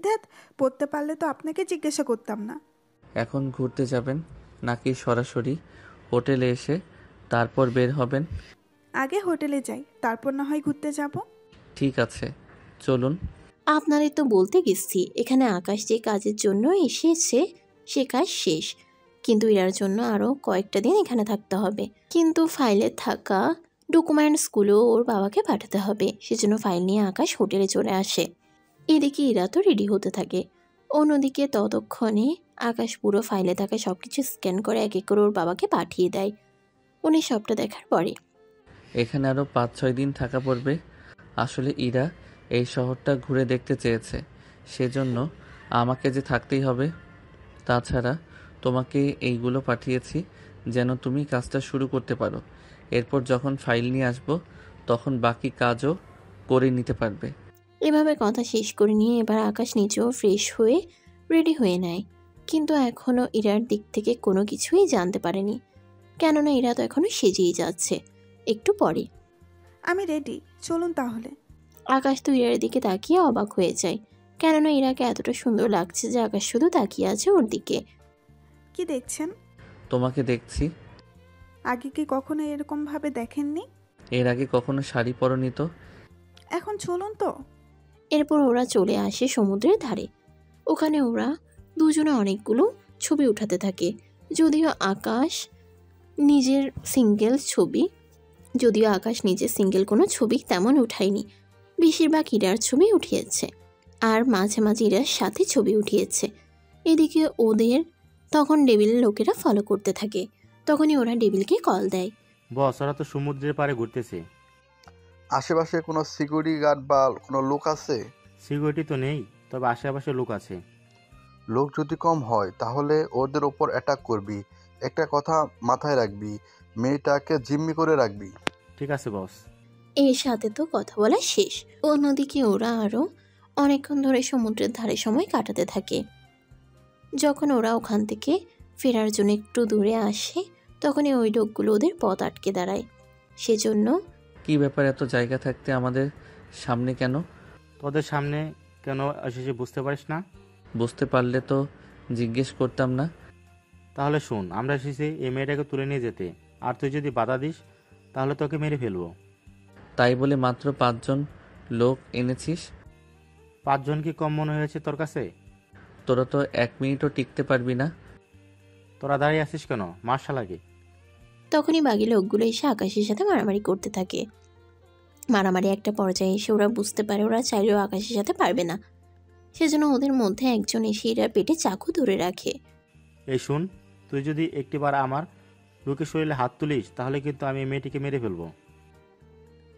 ধ্যাত, পড়তে পারলে তো আপনাকে জিজ্ঞাসা করতাম না। এখন ঘুরতে যাবেন নাকি সরাসরি হোটেলে এসে তারপর বের হবেন? আগে হোটেলে যাই, তারপর না হয় ঘুরতে যাব। ঠিক আছে, চলুন। আপনাদের তো বলতে গেছি এখানে আকাশ যে কাজের জন্য এসেছে সে কাজ শেষ, কিন্তু এর জন্য আরও কয়েকটা দিন এখানে থাকতে হবে। কিন্তু ফাইলে থাকা ডকুমেন্টসগুলো ওর বাবাকে পাঠাতে হবে, সেজন্য ফাইল নিয়ে আকাশ হোটেলে চলে আসে। এদিকে ইরা তো রেডি হতে থাকে। অন্যদিকে ততক্ষণে আকাশ পুরো ফাইলে থাকা সব কিছু স্ক্যান করে এক এক করে ওর বাবাকে পাঠিয়ে দেয়। উনি সবটা দেখার পরে এখানে আরও 5-6 দিন থাকা পড়বে। আসলে ইরা এই শহরটা ঘুরে দেখতে চেয়েছে, সেজন্য আমাকে যে থাকতেই হবে। তাছাড়া তোমাকে এইগুলো পাঠিয়েছি যেন তুমি কাজটা শুরু করতে পারো। এরপর যখন ফাইল নিয়ে আসবো তখন বাকি কাজও করে নিতে পারবে। এভাবে কথা শেষ করে নিয়ে এবার আকাশ নিজেও ফ্রেশ হয়ে রেডি হয়ে নেয়। কিন্তু এখনও ইরার দিক থেকে কোনো কিছুই জানতে পারেনি, কেননা ইরা তো এখনও সেজেই যাচ্ছে। একটু পরে আমি রেডি, চলুন তাহলে। আকাশ তো ইরার দিকে তাকিয়ে অবাক হয়ে যায়। কেননা ইরাকে এতটা সুন্দর লাগছে যে আকাশ শুধু তাকিয়ে আছে ওর দিকে। কি দেখছেন? তোমাকে দেখছি। আগে কি কখনো এরকম ভাবে দেখেননি? এর আগে কখনো শাড়ি পরনি তো। এখন চলুন তো। এরপর ওরা চলে আসে সমুদ্রের ধারে। ওখানে ওরা দুজনে অনেকগুলো ছবি উঠাতে থাকে। যদিও আকাশ নিজের সিঙ্গেল ছবি যদিও আকাশ নিজের সিঙ্গেল কোনো ছবি তেমন উঠায়নি, বেশিরভাগ ইরার ছবি উঠিয়েছে আর মাঝে মাঝে ইরার সাথে ছবি উঠিয়েছে। এদিকে ওদের তখন ডেভিলের লোকেরা ফলো করতে থাকে। তখনই ওরা ডেভিলকে কল দেয়। বস, ওরা তো সমুদ্রের পাড়ে ঘুরতেছে। আশেপাশে কোনো সিকিউরিটি গার্ড বা কোনো লোক আছে? সিকিউরিটি তো নেই, তবে আশেপাশে লোক আছে। লোক যদি কম হয় তাহলে ওদের ওপর অ্যাটাক করবি। একটা কথা মাথায় রাখবি, মেয়েটাকে জিম্মি করে রাখবি। ঠিক আছে বস। এর সাথে তো কথা বলা শেষ। অন্যদিকে ওরা আরও অনেকক্ষণ ধরে সমুদ্রের ধারে সময় কাটাতে থাকে। যখন ওরা ওখান থেকে ফেরার জন্য একটু দূরে আসে তখনই ওই লোকগুলো ওদের পথ আটকে দাঁড়ায়। সেজন্য কি ব্যাপার, এত জায়গা থাকতে আমাদের সামনে কেন? তোদের সামনে কেন এসেছে বুঝতে পারিস না? বুঝতে পারলে তো জিজ্ঞেস করতাম না। তাহলে শোন, আমরা এসেছি এই মেয়েটাকে তুলে নিয়ে যেতে, আর তুই যদি বাধা দিস তাহলে তোকে মেরে ফেলবো। তাই বলে মাত্র 5 জন লোক এনেছিস? 5 জন কি কম মনে হয়েছে তোর কাছে? তোরা তো 1 মিনিটও টিকতে পারবি না। তোরা দাঁড়িয়ে আছিস কেন? মার্শালাকে। তখনই বাকি লোকগুলো এসে আকাশের সাথে মারামারি করতে থাকে। মারামারি একটা পর্যায়ে এসে ওরা বুঝতে পারে ওরা চাইলেও আকাশের সাথে পারবে না। সেজন্য ওদের মধ্যে একজন এসে ইরার পেটে চাকু ধরে রাখে। এই শুন, তুই যদি একটিবার আমার লোকের শরীরে হাত তুলিস তাহলে কিন্তু আমি এই মেয়েটিকে মেরে ফেলবো।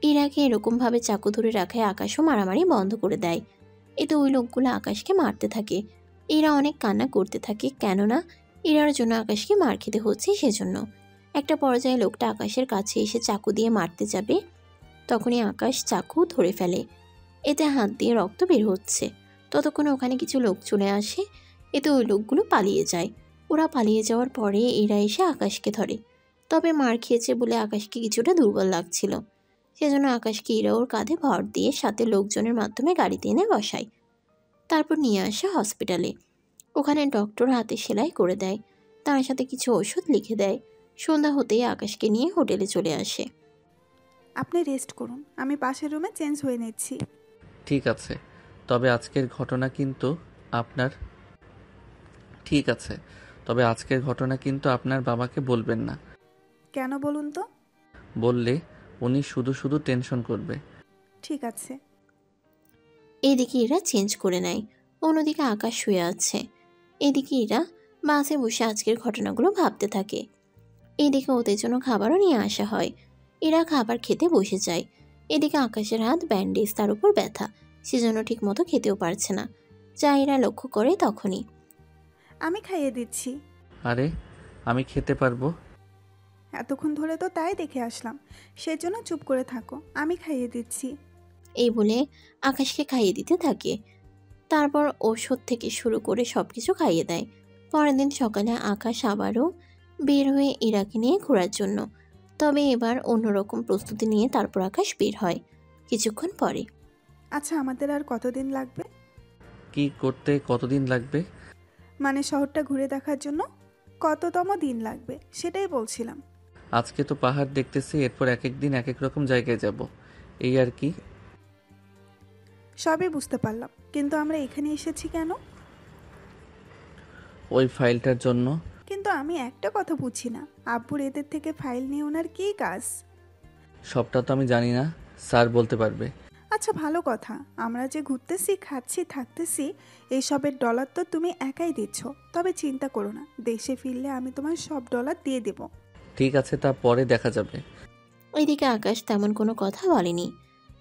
ইরাকে এরকমভাবে চাকু ধরে রাখায় আকাশও মারামারি বন্ধ করে দেয়। এতে ওই লোকগুলো আকাশকে মারতে থাকে। এরা অনেক কান্না করতে থাকে, কেননা ইরার জন্য আকাশকে মার খেতে হচ্ছে সেজন্য। একটা পর্যায়ে লোকটা আকাশের কাছে এসে চাকু দিয়ে মারতে যাবে, তখনই আকাশ চাকু ধরে ফেলে। এতে হাত দিয়ে রক্ত বের হচ্ছে। ততক্ষণে ওখানে কিছু লোক চলে আসে। এতে ওই লোকগুলো পালিয়ে যায়। ওরা পালিয়ে যাওয়ার পরে এরা এসে আকাশকে ধরে। তবে মার খেয়েছে বলে আকাশকে কিছুটা দুর্বল লাগছিল। সেজন্য আকাশকে ইরা ওর কাঁধে ভর দিয়ে সাথে লোকজনের মাধ্যমে গাড়িতে এনে বসায়। তারপর নিয়ে আসে হসপিটালে। ওখানে ডক্টর হাতে সেলাই করে দেয়, তার সাথে কিছু ওষুধ লিখে দেয়। সন্ধ্যা হতেই আকাশকে নিয়ে হোটেলে চলে আসে। আপনি রেস্ট করুন, আমি পাশের রুমে চেঞ্জ হয়ে নিচ্ছি। ঠিক আছে, তবে আজকের ঘটনা কিন্তু আপনার ঠিক আছে তবে আজকের ঘটনা কিন্তু আপনার বাবাকে বলবেন না। কেন বলুন তো? বললে উনি শুধু শুধু টেনশন করবে। ঠিক আছে। এদিকে এরা চেঞ্জ করে নেয়। অন্যদিকে আকাশ শুয়ে আছে। এদিকে এরা বাসে বসে আজকের ঘটনাগুলো ভাবতে থাকে। এদিকে ওদের জন্য খাবারও নিয়ে আসা হয়। এরা খাবার খেতে বসে যায়। এদিকে আকাশের হাত ব্যান্ডেজ, তার উপর ব্যথা, সেজন্য ঠিক মতো খেতেও পারছে না। যা এরা লক্ষ্য করে তখনই। আমি খাইয়ে দিচ্ছি। আরে আমি খেতে পারবো। এতক্ষণ ধরে তো তাই দেখে আসলাম, সেজন্য চুপ করে থাকো, আমি খাইয়ে দিচ্ছি। এই বলে আকাশকে খাইয়ে দিতে থাকে। তারপর ওষুধ থেকে শুরু করে সব কিছু খাইয়ে দেয়। পরের দিন সকালে আকাশ আবারও বের হয়ে ইরাকে নিয়ে ঘোরার জন্য। তবে এবার অন্যরকম প্রস্তুতি নিয়ে তারপর আকাশ বের হয় কিছুক্ষণ পরে। আচ্ছা, আমাদের আর কতদিন লাগবে? কি করতে কতদিন লাগবে? মানে শহরটা ঘুরে দেখার জন্য কততম দিন লাগবে সেটাই বলছিলাম। আজকে তো পাহাড় দেখতেছি, এরপর এক এক দিন এক এক রকম জায়গায় যাব, এই আর কি। সবই বুঝতে পারলাম, কিন্তু আমরা এখানে এসেছি কেন? ওই ফাইলটার জন্য। কিন্তু আমি একটা কথা বুঝি না, আব্বুর এদের থেকে ফাইল নিয়ে ওনার কী কাজ? সবটা তো আমি জানি না, স্যার বলতে পারবে। আচ্ছা, ভালো কথা, আমরা যে ঘুরতেছি, খাচ্ছি, থাকতেছি, এইসবের ডলার তো তুমি একাই দিচ্ছ। তবে চিন্তা করো না, দেশে ফিরলে আমি তোমার সব ডলার দিয়ে দেব। ঠিক আছে, তা পরে দেখা যাবে। ওইদিকে আকাশ তেমন কোনো কথা বলেনি।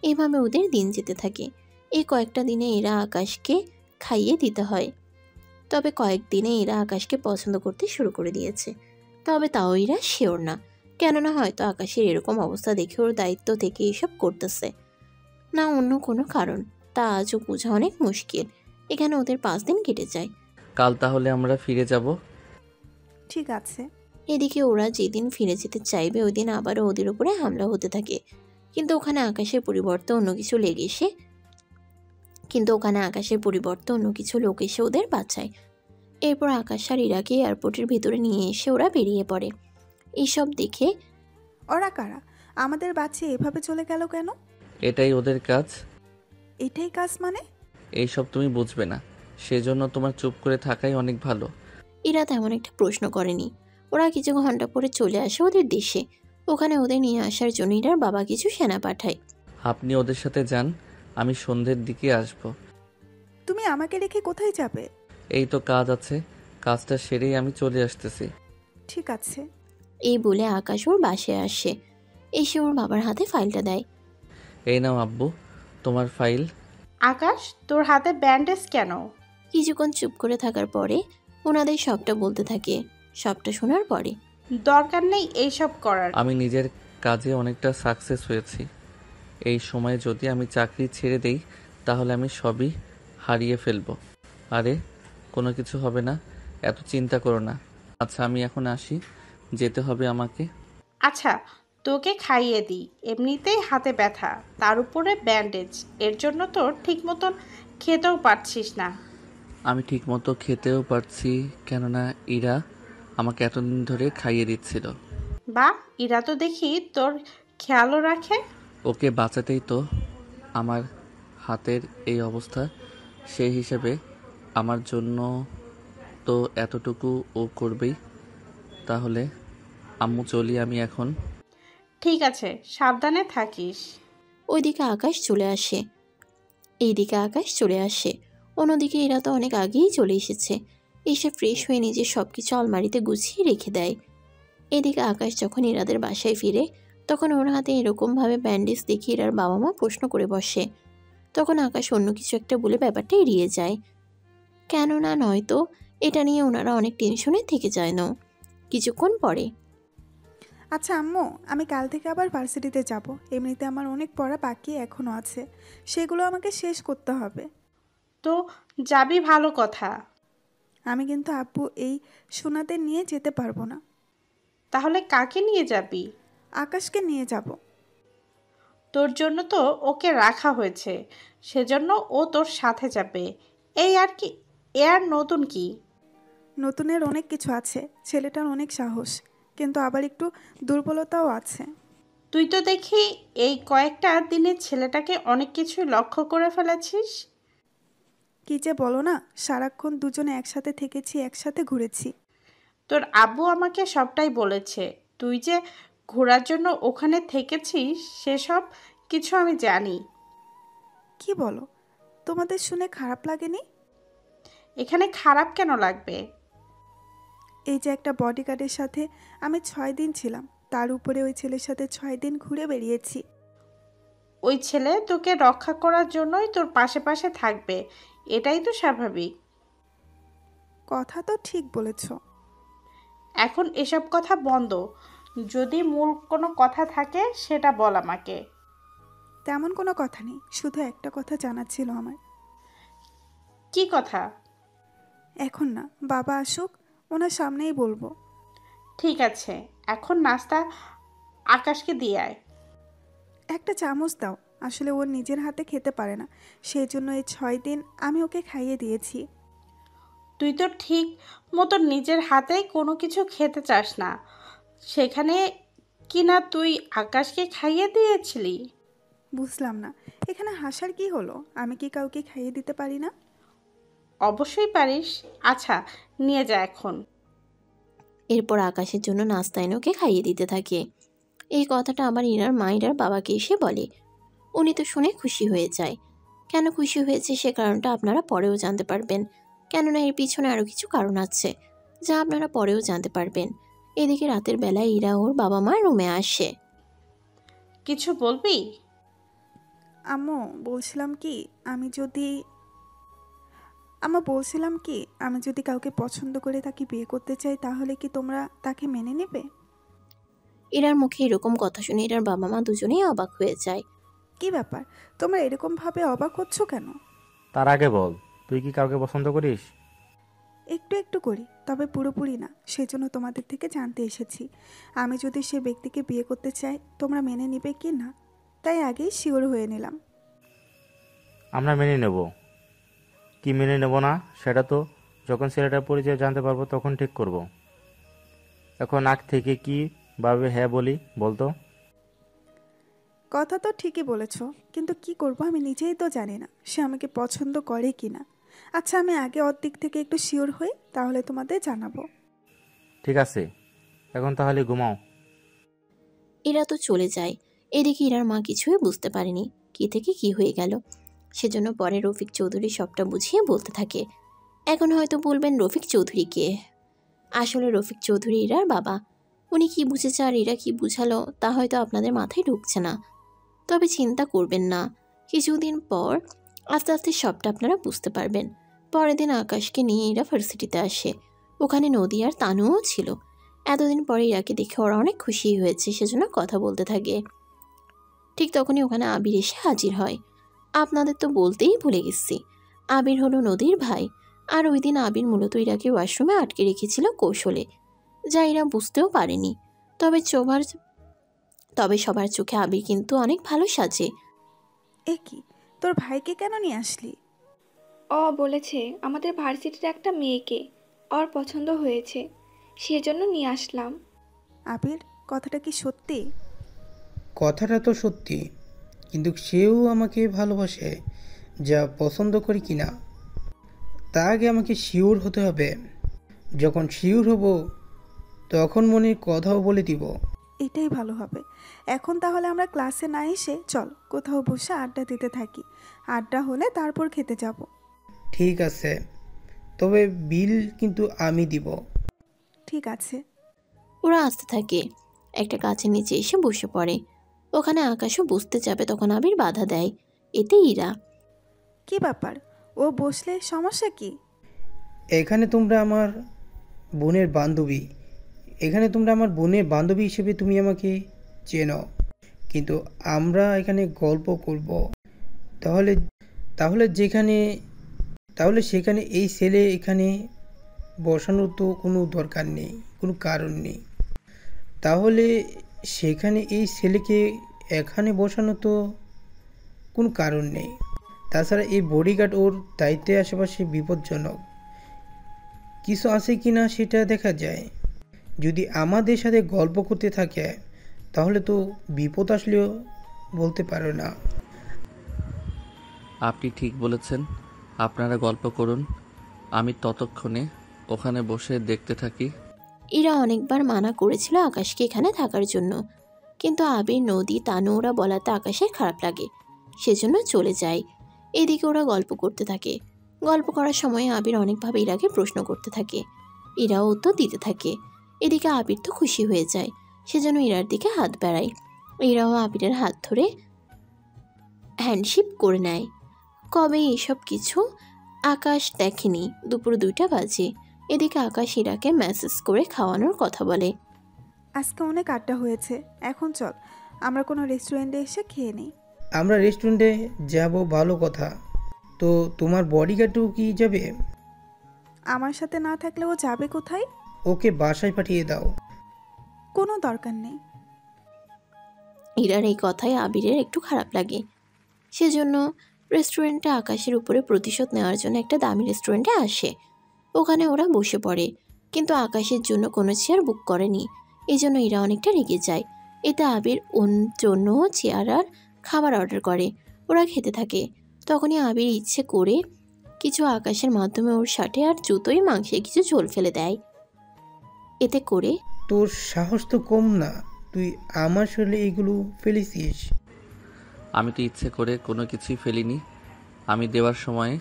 এভাবে ওদের দিন যেতে থাকে। এই কয়েকটা দিনে এরা আকাশকে খাইয়ে দিতে হয়। তবে কয়েকদিনে এরা আকাশকে পছন্দ করতে শুরু করে দিয়েছে। তবে তাও এরা শিওর না, কেননা হয়তো আকাশের এরকম অবস্থা দেখে ওর দায়িত্ব থেকে এসব করতেছে, না অন্য কোনো কারণ, তা আজও বোঝা অনেক মুশকিল। এখানে ওদের 5 দিন কেটে যায়। কাল তাহলে আমরা ফিরে যাব। ঠিক আছে। এদিকে ওরা যেদিন ফিরে যেতে চাইবে ওই দিন আবারও ওদের উপরে হামলা হতে থাকে। কিন্তু ওখানে আকাশের পরিবর্তে অন্য কিছু লেগে এসে কিন্তু ওখানে আকাশের পরিবর্তে অন্য কিছু লোক এসে ওদের বাঁচায়। এরপর আকাশ আর ইরাকে এয়ারপোর্টের ভিতরে নিয়ে এসে ওরা বেরিয়ে পড়ে। এইসব দেখে ওরা কারা? আমাদের বাচ্চা এভাবে চলে গেল কেন? এটাই ওদের কাজ। এটাই কাজ মানে? এইসব তুমি বুঝবে না, সেজন্য তোমার চুপ করে থাকাই অনেক ভালো। ইরা তেমন একটা প্রশ্ন করেনি। ওরা কিছু ঘন্টা পরে চলে আসে ওদের দেশে। ওখানে ওদের নিয়ে আসার জন্য ইরার বাবা কিছু সেনা পাঠায়। আপনি ওদের সাথে যান, আমি সন্ধ্যের দিকে আসব। তুমি আমাকে রেখে কোথায় যাবে? এই তো কাজ আছে, কাজটা সেরেই আমি চলে আসতেছি। ঠিক আছে। এই বলে আকাশ ওর বাসায় আসে। এসে ওর বাবার হাতে ফাইলটা দেয়। এই নাও আব্বু, তোমার ফাইল। আকাশ, তোর হাতে ব্যান্ডেজ কেন? কিছুক্ষণ চুপ করে থাকার পরে ওনাদের সবটা বলতে থাকে। সবটা শোনার পরে দরকার নেই এইসব করার। আমি নিজের কাজে অনেকটা সাকসেস হয়েছি। এই সময় যদি আমি চাকরি ছেড়ে দেই তাহলে আমি সবই হারিয়ে ফেলব। আরে কোনো কিছু হবে না, এত চিন্তা করো না। আচ্ছা আমি এখন আসি, যেতে হবে আমাকে। আচ্ছা, তোকে খাইয়ে দিই, এমনিতেই হাতে ব্যথা, তার উপরে ব্যান্ডেজ, এর জন্য তোর ঠিক মতন খেতেও পারছিস না। আমি ঠিকমতো খেতেও পারছি, কেননা ইরা আমাকে এতদিন ধরে খাইয়ে দিচ্ছিল। বা ইরা তো দেখি তোর খেয়ালও রাখে। ওকে বাঁচাতেই তো আমার হাতের এই অবস্থা, সেই হিসেবে আমার জন্য তো এতটুকু ও করবেই। তাহলে আম্মু চলি আমি এখন। ঠিক আছে, সাবধানে থাকিস। ওইদিকে আকাশ চলে আসে। এইদিকে আকাশ চলে আসে। অন্যদিকে এরা তো অনেক আগেই চলে এসেছে। এসে ফ্রেশ হয়ে নিজের সব কিছু আলমারিতে গুছিয়ে রেখে দেয়। এদিকে আকাশ যখন ইরাদের বাসায় ফিরে তখন ওর হাতে এরকমভাবে ব্যান্ডেজ দেখে ইরার বাবা মা প্রশ্ন করে বসে। তখন আকাশ অন্য কিছু একটা বলে ব্যাপারটা এড়িয়ে যায়। কেননা নয়তো এটা নিয়ে ওনারা অনেক টেনশনে থেকে যায় না। কিছুক্ষণ পরে আচ্ছা আম্মু, আমি কাল থেকে আবার ভার্সিটিতে যাব। এমনিতে আমার অনেক পড়া বাকি এখনও আছে, সেগুলো আমাকে শেষ করতে হবে। তো যাবি, ভালো কথা। আমি কিন্তু আব্বু এই সোনাদের নিয়ে যেতে পারবো না। তাহলে কাকে নিয়ে যাবি? আকাশকে নিয়ে যাব। তোর জন্য তো ওকে রাখা হয়েছে, সেজন্য ও তোর সাথে যাবে। এই আর কি, এ আর নতুন কি? নতুনের অনেক কিছু আছে। ছেলেটার অনেক সাহস, কিন্তু আবার একটু দুর্বলতাও আছে। তুই তো দেখি এই কয়েকটা দিনে ছেলেটাকে অনেক কিছু লক্ষ্য করে ফেলেছিস। কি যে বলো না, সারাক্ষণ দুজনে একসাথে থেকেছি, একসাথে ঘুরেছি। তোর আব্বু আমাকে সবটাই বলেছে। তুই যে ঘোরার জন্য ওখানে থেকেছিস সেসব কিছু আমি জানি। কি বলো? তোমাদের শুনে খারাপ লাগেনি? এখানে খারাপ কেন লাগবে? এই যে একটা বডিগার্ডের সাথে আমি 6 দিন ছিলাম, তার উপরে ওই ছেলের সাথে 6 দিন ঘুরে বেরিয়েছি। ওই ছেলে তোকে রক্ষা করার জন্যই তোর পাশে পাশে থাকবে, এটাই তো স্বাভাবিক। কথা তো ঠিক বলেছ। এখন এসব কথা বন্ধ। যদি মূল কোনো কথা থাকে সেটা বল আমাকে। তেমন কোনো কথা নেই, শুধু একটা কথা জানার ছিল আমার। কি কথা? এখন না, বাবা আসুক, ওনার সামনেই বলবো। ঠিক আছে, এখন নাস্তা আকাশকে দিয়ে আয়। একটা চামচ দাও। আসলে ওর নিজের হাতে খেতে পারে না, সেই জন্য এই 6 দিন আমি ওকে খাইয়ে দিয়েছি। তুই তো ঠিক মতো নিজের হাতেই কোনো কিছু খেতে চাস না, সেখানে কি না তুই আকাশকে খাইয়ে দিয়েছিলি? বুঝলাম না, এখানে হাসার কি হলো? আমি কি কাউকে খাইয়ে দিতে পারি না? অবশ্যই পারিস। আচ্ছা, নিয়ে যা এখন। এরপর আকাশের জন্য নাস্তা এনে ওকে খাইয়ে দিতে থাকে। এই কথাটা আমার ইনার মা ইনার বাবাকে এসে বলে। উনি তো শুনে খুশি হয়ে যায়। কেন খুশি হয়েছে সে কারণটা আপনারা পরেও জানতে পারবেন, কেননা এর পিছনে আরও কিছু কারণ আছে যা আপনারা পরেও জানতে পারবেন। এদিকে রাতের বেলায় ইরা ওর বাবা মা রুমে আসে। কিছু বলবি? আম্মু বলছিলাম কি, আমি যদি আম্মা বলছিলাম কি আমি যদি কাউকে পছন্দ করে তাকে বিয়ে করতে চাই, তাহলে কি তোমরা তাকে মেনে নেবে? ইরার মুখে এরকম কথা শুনে ইরার বাবা মা দুজনেই অবাক হয়ে যায়। কি ব্যাপার, তোমরা এরকম ভাবে অবাক হচ্ছ কেন? তার আগে বল, তুই কি কাউকে পছন্দ করিস? একটু একটু করি, তবে পুরোপুরি না। সেজন্য তোমাদের থেকে জানতে এসেছি, আমি যদি সে ব্যক্তিকে বিয়ে করতে চাই তোমরা মেনে নেবে কি না, তাই আগেই শিওর হয়ে নিলাম। আমরা মেনে নেব, কি মেনে নেব না সেটা তো যখন ছেলেটার পরিচয় জানতে পারবো তখন ঠিক করব। এখন আগ থেকে কি ভাবে হ্যাঁ বলি বলতো? কথা তো ঠিকই বলেছ, কিন্তু কি করব আমি নিজেই তো জানি না সে আমাকে পছন্দ করে কি না। আচ্ছা, আমি আগে ওর দিক থেকে একটু শিওর হই, তাহলে তোমাদের জানাবো। ঠিক আছে, এখন তাহলে ঘুমাও। এরা তো চলে যায়। এদিকে ইরার মা কিছুই বুঝতে পারেনি কি থেকে কি হয়ে গেল। সেজন্য পরে রফিক চৌধুরী সবটা বুঝিয়ে বলতে থাকে। এখন হয়তো বলবেন রফিক চৌধুরী কে? আসলে রফিক চৌধুরী ইরার বাবা। উনি কি বুঝেছে আর ইরা কি বুঝালো তা হয়তো আপনাদের মাথায় ঢুকছে না। তবে চিন্তা করবেন না, কিছুদিন পর আস্তে আস্তে সবটা আপনারা বুঝতে পারবেন। পরের দিন আকাশকে নিয়ে ইরা ভার্সিটিতে আসে। ওখানে নদী আর তানুও ছিল। এতদিন পরে ইরাকে দেখে ওরা অনেক খুশি হয়েছে, সেজন্য কথা বলতে থাকে। ঠিক তখনই ওখানে আবির এসে হাজির হয়। আপনাদের তো বলতেই ভুলে গেছি, আবির হলো নদীর ভাই। আর ওই দিন আবির মূলত ইরাকে ওয়াশরুমে আটকে রেখেছিল কৌশলে, যা ইরা বুঝতেও পারেনি। তবে সবার চোখে আবির কিন্তু অনেক ভালো সাজে। এ কি, তোর ভাইকে কেন নিয়ে আসলি? ও বলেছে আমাদের ভার্সিটির একটা মেয়েকে ওর পছন্দ হয়েছে, সেজন্য নিয়ে আসলাম। আবির, কথাটা কি সত্যি? কথাটা তো সত্যি, কিন্তু সেও আমাকে ভালোবাসে, যা পছন্দ করি কিনা তা আগে আমাকে শিওর হতে হবে। যখন শিওর হব তখন মনের কথাও বলে দিব। এটাই ভালো হবে। এখন তাহলে আমরা ক্লাসে না এসে চল কোথাও বসে আড্ডা দিতে থাকি। আড্ডা হলে তারপর খেতে যাব। ঠিক আছে, তবে বিল কিন্তু আমি দিব। ঠিক আছে। ওরা আসতে থাকে। একটা গাছের নিচে এসে বসে পড়ে। ওখানে আকাশও বসতে যাবে, তখন আবির বাধা দেয়। এতে ইরা, কি ব্যাপার, ও বসলে সমস্যা কি? এখানে তোমরা আমার বোনের বান্ধবী, হিসেবে তুমি আমাকে চেনো, কিন্তু আমরা এখানে গল্প করব। তাহলে তাহলে যেখানে তাহলে সেখানে এই ছেলে এখানে বসানোর তো কোনো দরকার নেই, কোনো কারণ নেই। তাহলে সেখানে এই ছেলেকে এখানে বসানো তো কোনো কারণ নেই। তাছাড়া এই বডিগার্ড ওর দায়িত্বে আশেপাশে বিপজ্জনক কিছু আছে কি না সেটা দেখা যায়। যদি আমাদের সাথে গল্প করতে থাকে তাহলে তো বিপদ আসলেও বলতে পারো না। আপনি ঠিক বলেছেন, আপনারা গল্প করুন, আমি ততক্ষণে ওখানে বসে দেখতে থাকি। ইরা অনেকবার মানা করেছিল আকাশকে এখানে থাকার জন্য, কিন্তু আবির, নদী, তানু ওরা বলাতে আকাশের খারাপ লাগে, সেজন্য চলে যায়। এদিকে ওরা গল্প করতে থাকে। গল্প করার সময় আবির অনেকভাবে ইরাকে প্রশ্ন করতে থাকে। ইরাও উত্তর দিতে থাকে। এদিকে আবির তো খুশি হয়ে যায়, সেজন্য ইরার দিকে হাত বাড়ায়। ইরাও আবিরের হাত ধরে হ্যান্ডশিপ করে নেয়। কবে এসব কিছু আকাশ দেখেনি। দুপুর 2টা বাজে। এদিকে আকাশ ইরাকে মেসেজ করে খাওয়ানোর কথা বলে। আজকে অনেক আড্ডা হয়েছে, এখন চল আমরা কোনো রেস্টুরেন্টে এসে খেয়ে নিই। আমরা রেস্টুরেন্টে যাব, ভালো কথা। তো তোমার বডিগার্ডও কি যাবে? আমার সাথে না থাকলে ও যাবে কোথায়? ওকে বাসায় পাঠিয়ে দাও। কোনো দরকার নেই। ইরার এই কথায় আবিরের একটু খারাপ লাগে। সেজন্য রেস্টুরেন্টে আকাশের উপরে প্রতিশোধ নেওয়ার জন্য একটা দামি রেস্টুরেন্টে আসে। ওখানে ওরা বসে পড়ে, কিন্তু আকাশের জন্য কোনো চেয়ার বুক করেনি। এই জন্য ইরা অনেকটা রেগে যায়। এতে আবির ওর জন্য চেয়ার আর খাবার অর্ডার করে। ওরা খেতে থাকে। তখনই আবির ইচ্ছে করে কিছু আকাশের মাধ্যমে ওর শার্টে আর জুতোয় মাংসে কিছু ঝোল ফেলে দেয়। এতে করে, তোর সাহস তো কম না, তুই আমার শরীরে এগুলো ফেলেছিস। আমি তো ইচ্ছে করে কোনো কিছুই ফেলিনি। আমি দেওয়ার সময়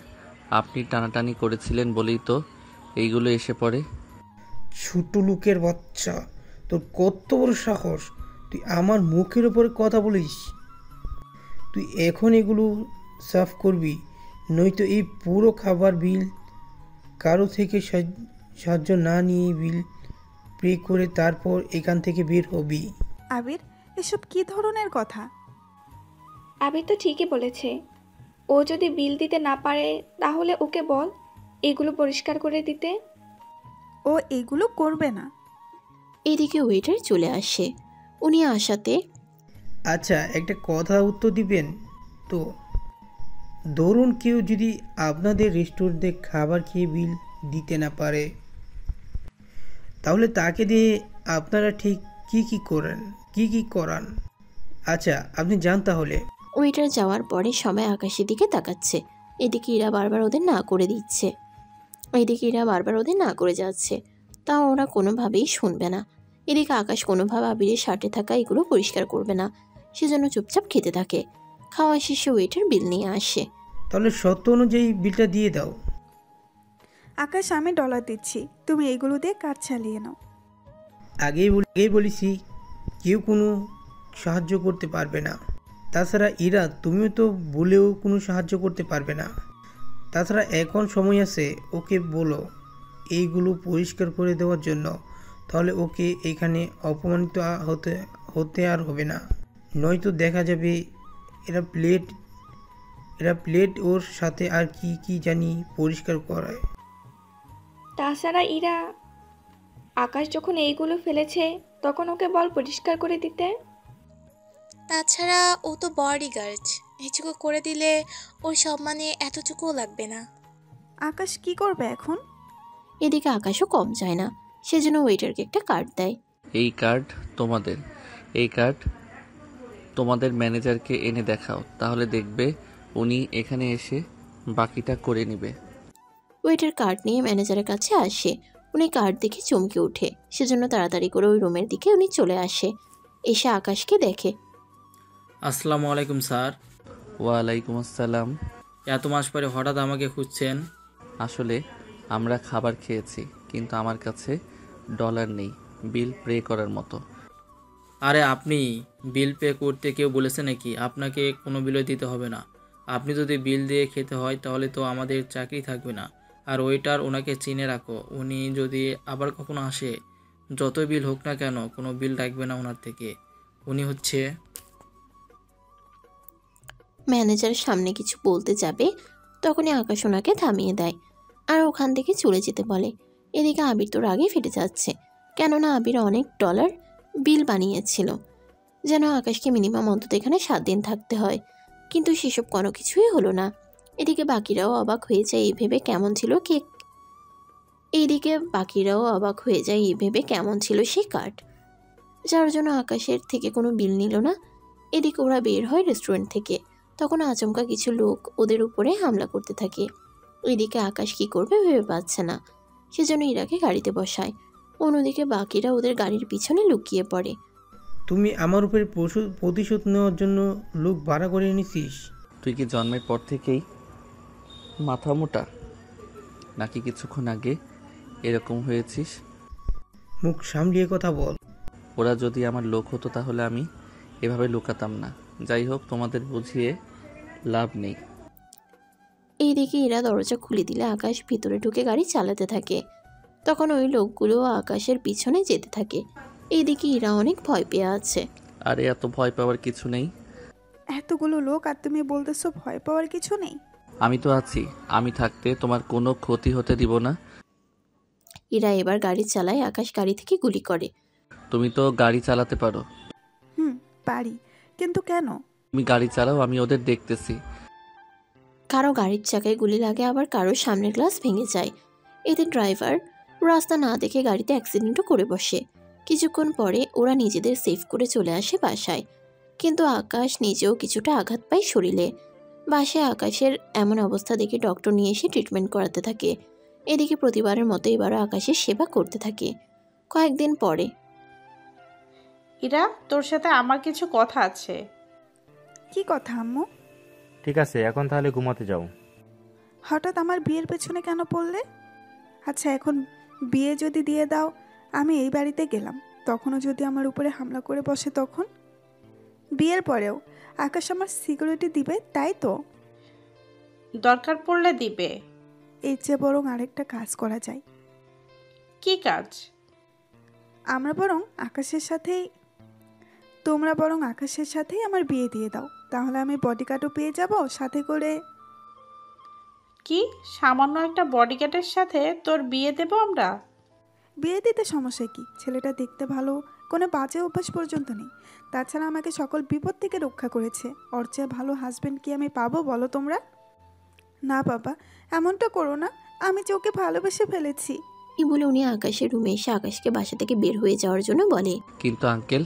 আপনি টানাটানি করেছিলেন বলেই তো এইগুলো এসে পড়ে। ছোট লোকের বাচ্চা, তোর কত বড় সাহস! তুই আমার মুখের উপরে কথা বলিস। তুই এখন এগুলো সাফ করবি, নয়তো এই পুরো খাবার বিল কারো থেকে সাহায্য না নিয়ে বিল পে করে তারপর এখান থেকে বের হবি। আবির, এসব কি ধরনের কথা? আবির তো ঠিকই বলেছে, ও যদি বিল দিতে না পারে তাহলে ওকে বল এগুলো পরিষ্কার করে দিতে। ও এগুলো করবে না। এদিকে ওয়েটার চলে আসে। উনি আসাতে, আচ্ছা, একটা কথা উত্তর দিবেন তো? ধরুন কেউ যদি আপনাদের রেস্টুরেন্টে খাবার খেয়ে বিল দিতে না পারে, তাহলে তাকে দিয়ে আপনারা ঠিক কি করান? আচ্ছা, আপনি যান তাহলে। ওয়েটার যাওয়ার পরে সবাই আকাশের দিকে তাকাচ্ছে। এদিকে ইরা বারবার ওদের না করে দিচ্ছে, এদিকে ইরা বারবার ওদের না করে যাচ্ছে, তাও ওরা কোনোভাবেই শুনবে না। এদিকে আকাশ কোনোভাবে আবিরের শার্টে থাকা এগুলো পরিষ্কার করবে না, সেজন্য চুপচাপ খেতে থাকে। খাওয়া শেষে ওয়েটার বিল নিয়ে আসে। তাহলে শর্ত অনুযায়ী বিলটা দিয়ে দাও। আকাশ, আমি ডলার দিচ্ছি, তুমি এইগুলো দিয়ে কাজ চালিয়ে নাও। আগেই বলেছি কেউ কোনো সাহায্য করতে পারবে না। তাছাড়া ইরা, তুমিও তো বলেও কোনো সাহায্য করতে পারবে না। তাছাড়া এখন সময় আছে, ওকে বলো এইগুলো পরিষ্কার করে দেওয়ার জন্য, তাহলে ওকে এখানে অপমানিত হতে আর হবে না। নয়তো দেখা যাবে এরা প্লেট ওর সাথে আর কি জানি পরিষ্কার করায়। তাছাড়া ইরা, আকাশ যখন এইগুলো ফেলেছে তখন ওকে বল পরিষ্কার করে দিতে। তাছাড়া ও তো বডিগার্ড, এইটুকু করে দিলে ওর সম্মানে এতটুকুও লাগবে না। আকাশ কি করবে এখন? এদিকে আকাশও কম যায় না, সেজন্য ওয়েটারকে একটা কার্ড দেয়। এই কার্ড তোমাদের ম্যানেজারকে এনে দেখাও, তাহলে দেখবে উনি এখানে এসে বাকিটা করে নেবে। ওয়েটার কার্ড নিয়ে ম্যানেজারের কাছে আসে। উনি কার্ড দেখে চমকে ওঠে, সেজন্য তাড়াতাড়ি করে ওই রুমের দিকে উনি চলে আসে। এসে আকাশকে দেখে। আসসালামু আলাইকুম স্যার। ওয়ালাইকুম আসসালাম। এত মাস পরে হঠাৎ আমাকে খুঁজছেন? আসলে আমরা খাবার খেয়েছি, কিন্তু আমার কাছে ডলার নেই বিল পে করার মতো। আরে আপনি বিল পে করতে কেউ বলেছে নাকি? আপনাকে কোনো বিলই দিতে হবে না। আপনি যদি বিল দিয়ে খেতে হয় তাহলে তো আমাদের চাকরি থাকবে না। আর ওয়েটার, ওনাকে চিনে রাখো, উনি যদি আবার কখনো আসে, যত বিল হোক না কেন, কোনো বিল রাখবে না ওনার থেকে। উনি হচ্ছে... ম্যানেজার সামনে কিছু বলতে যাবে, তখনই আকাশ ওনাকে থামিয়ে দেয় আর ওখান থেকে চলে যেতে বলে। এদিকে আবির তোর আগে ফেটে যাচ্ছে, কেননা আবির অনেক ডলার বিল বানিয়েছিল যেন আকাশকে মিনিমাম অন্তত এখানে 7 দিন থাকতে হয়, কিন্তু সেসব কোনো কিছুই হলো না। এদিকে বাকিরাও অবাক হয়ে যায় এই ভেবে কেমন ছিল সেই কার্ড, যার জন্য আকাশের থেকে কোনো বিল নিল না। এদিকে ওরা বের হয় রেস্টুরেন্ট থেকে, তখন আচমকা কিছু লোক ওদের উপরে হামলা করতে থাকে। এদিকে আকাশ কি করবে ভেবে পাচ্ছে না, সেজন্য ইরাকে গাড়িতে বসায়। অন্যদিকে বাকিরা ওদের গাড়ির পিছনে লুকিয়ে পড়ে। তুমি আমার উপরে প্রতিশোধ নেওয়ার জন্য লোক ভাড়া করে এনেছিস? তুই কি জন্মের পর থেকেই মাথা মোটা, নাকি কিছুক্ষণ আগে এরকম হয়েছিস? মুখ সামলিয়ে কথা বল। ওরা যদি আমার লোক হতো তাহলে আমি এভাবে লুকাতাম না। যাই হোক, তোমাদের বুঝিয়ে লাভ নেই। এইদিকে ইরা দরজা খুলে দিলে আকাশ ভিতরে ঢুকে গাড়ি চালাতে থাকে। তখন ওই লোকগুলো আকাশের পিছনে যেতে থাকে। এইদিকে ইরা অনেক ভয় পেয়ে আছে। আরে এত ভয় পাওয়ার কিছু নেই। এতগুলো লোক আর তুমি বলতেছো ভয় পাওয়ার কিছু নেই? আমি তো আছি, আমি থাকতে তোমার কোনো ক্ষতি হতে দিব না। ইরা এবার গাড়ি চালায়, আকাশ গাড়ি থেকে গুলি করে। তুমি তো গাড়ি চালাতে পারো। পারি, কিন্তু কেন? তুমি গাড়ি চালাও, আমি ওদের দেখতেছি। কারো গাড়ির চাকায় গুলি লাগে, আবার কারো সামনের গ্লাস ভেঙে যায়। এতে ড্রাইভার রাস্তা না দেখে গাড়িতে অ্যাক্সিডেন্টও করে বসে। কিছুক্ষণ পরে ওরা নিজেদের সেভ করে চলে আসে বাসায়, কিন্তু আকাশ নিজেও কিছুটা আঘাত পায় শরীরে। বাসায় আকাশের এমন অবস্থা দেখে ডক্টর নিয়ে এসে ট্রিটমেন্ট করাতে থাকে। এদিকে প্রতিবারের মতো এবারও আকাশের সেবা করতে থাকে। কয়েকদিন পরে, ইরা, তোর সাথে আমার কিছু কথা আছে। কি কথা আম্মু? ঠিক আছে, এখন তাহলে ঘুমাতে যাও। হঠাৎ আমার বিয়ের পেছনে কেন পড়লে? আচ্ছা, এখন বিয়ে যদি দিয়ে দাও, আমি এই বাড়িতে গেলাম, তখনও যদি আমার উপরে হামলা করে বসে, তখন? বিয়ের পরেও আকাশ আমার সিকিউরিটি দিবে, তাই তো? দরকার পড়লে দিবে। এর চেয়ে বরং আরেকটা কাজ করা যায়। কি কাজ? তোমরা বরং আকাশের সাথেই আমার বিয়ে দিয়ে দাও, তাহলে আমি বডিগার্ডও পেয়ে যাব সাথে করে। কি, সামান্য একটা বডিগার্ডের সাথে তোর বিয়ে দেব আমরা? বিয়ে দিতে সমস্যা কি? ছেলেটা দেখতে ভালো, কোনো বাজে অভ্যাস পর্যন্ত নেই। তাছাড়া আমাকে সকল বিপদ থেকে রক্ষা করেছে। ওর চেয়ে ভালো হাজবেন্ড কি আমি পাবো বলো তোমরা? না বাবা, এমনটা করো না। আমি যে ওকে ভালোবেসে ফেলেছি। এই বলে উনি আকাশের রুমে এসে আকাশকে বাসা থেকে বের হয়ে যাওয়ার জন্য বলে। কিন্তু আঙ্কেল,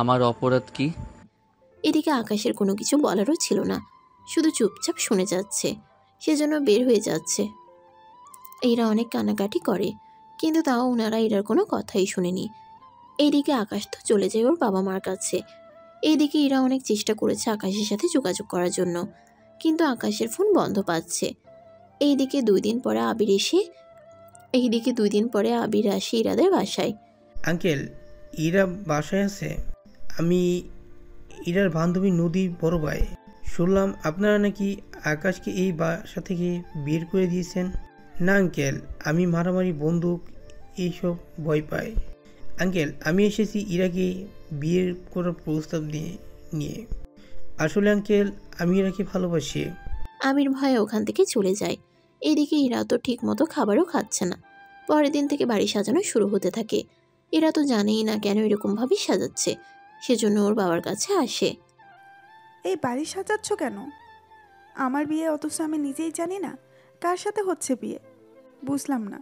আমার অপরাধ কি? এদিকে আকাশের কোনো কিছু বলারও ছিল না, শুধু চুপচাপ শুনে যাচ্ছে, সেজন্য বের হয়ে যাচ্ছে। এরা অনেক কান্নাকাটি করে, কিন্তু তাও ওনারা এরার কোনো কথাই শুনেনি। এইদিকে আকাশ তো চলে যায় ওর বাবা মার কাছে। এইদিকে এরা অনেক চেষ্টা করেছে আকাশের সাথে যোগাযোগ করার জন্য, কিন্তু আকাশের ফোন বন্ধ পাচ্ছে। এইদিকে 2 দিন পরে আবির আসে ইরাদের বাসায়। আঙ্কেল, ইরা বাসায় আছে? আমি ইরার বান্ধবী নদী বড় ভাই। শুনলাম আপনারা নাকি আকাশকে এই বাসা থেকে বের করে দিয়েছেন। না আঙ্কেল, আমি মারামারি, বন্দুক এইসব ভয় পাই। আঙ্কেল, আমি এসেছি ইরাকে বিয়ে করার প্রস্তাব নিয়ে। আসলে আঙ্কেল, আমি ইরাকে ভালোবাসি। আবির ভয়ে ওখান থেকে চলে যায়। এদিকে ইরা তো ঠিক মতো খাবারও খাচ্ছে না। পরের দিন থেকে বাড়ি সাজানো শুরু হতে থাকে। এরা তো জানেই না কেন এরকমভাবে সাজাচ্ছে, সেজন্য ওর বাবার কাছে আসে। এই বাড়ি সাজাচ্ছ কেন? আমার বিয়ে, অথচ আমি নিজেই জানি না কার সাথে হচ্ছে বিয়ে। বুঝলাম না।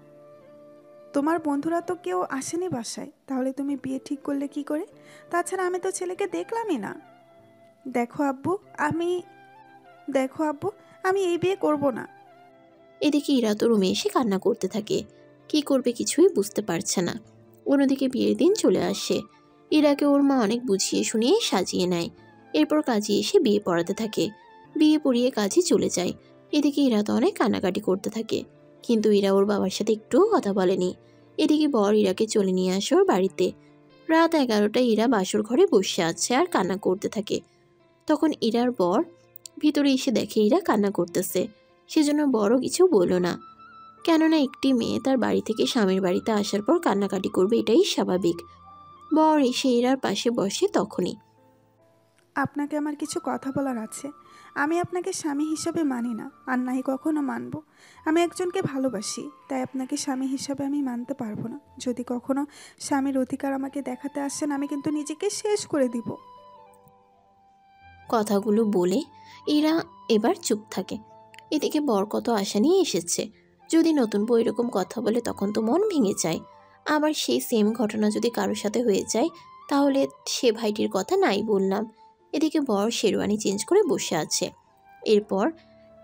তোমার বন্ধুরা তো কেউ আসেনি বাসায়, তাহলে তুমি বিয়ে ঠিক করলে কি করে? তাছাড়া আমি তো ছেলেকে দেখলামই না। দেখো আব্বু, আমি এই বিয়ে করব না। এদিকে ইরা তো রুমে এসে কান্না করতে থাকে। কি করবে কিছুই বুঝতে পারছে না। অন্যদিকে বিয়ের দিন চলে আসে। ইরাকে ওর মা অনেক বুঝিয়ে শুনিয়ে সাজিয়ে নেয়। এরপর কাজী এসে বিয়ে পড়াতে থাকে। বিয়ে পড়িয়ে কাজে চলে যায়। এদিকে ইরা তো অনেক কান্নাকাটি করতে থাকে, কিন্তু ইরা ওর বাবার সাথে একটুও কথা বলেনি। এদিকে বর ইরাকে চলে নিয়ে আসে ওর বাড়িতে। রাত 11টায় ইরা বাসর ঘরে বসে আছে আর কান্না করতে থাকে। তখন ইরার বর ভিতরে এসে দেখে ইরা কান্না করতেছে। সেজন্য বড় কিছু বলল না, কেননা একটি মেয়ে তার বাড়ি থেকে স্বামীর বাড়িতে আসার পর কান্নাকাটি করবে, এটাই স্বাভাবিক। বর এসে ইরার পাশে বসে তখনই। আপনাকে আমার কিছু কথা বলার আছে। আমি আপনাকে স্বামী হিসাবে মানি না, আর নাই কখনো মানব। আমি একজনকে ভালোবাসি, তাই আপনাকে স্বামী হিসাবে আমি মানতে পারবো না। যদি কখনো স্বামীর অধিকার আমাকে দেখাতে আসেন, আমি কিন্তু নিজেকে শেষ করে দিব। কথাগুলো বলে ইরা এবার চুপ থাকে। এদিকে বর কত আশা নিয়ে এসেছে, যদি নতুন বউ এরকম কথা বলে তখন তো মন ভেঙে যায়। আবার সেই সেম ঘটনা যদি কারোর সাথে হয়ে যায়, তাহলে সে ভাইটির কথা নাই বললাম। এদিকে বর শেরওয়ানি চেঞ্জ করে বসে আছে। এরপর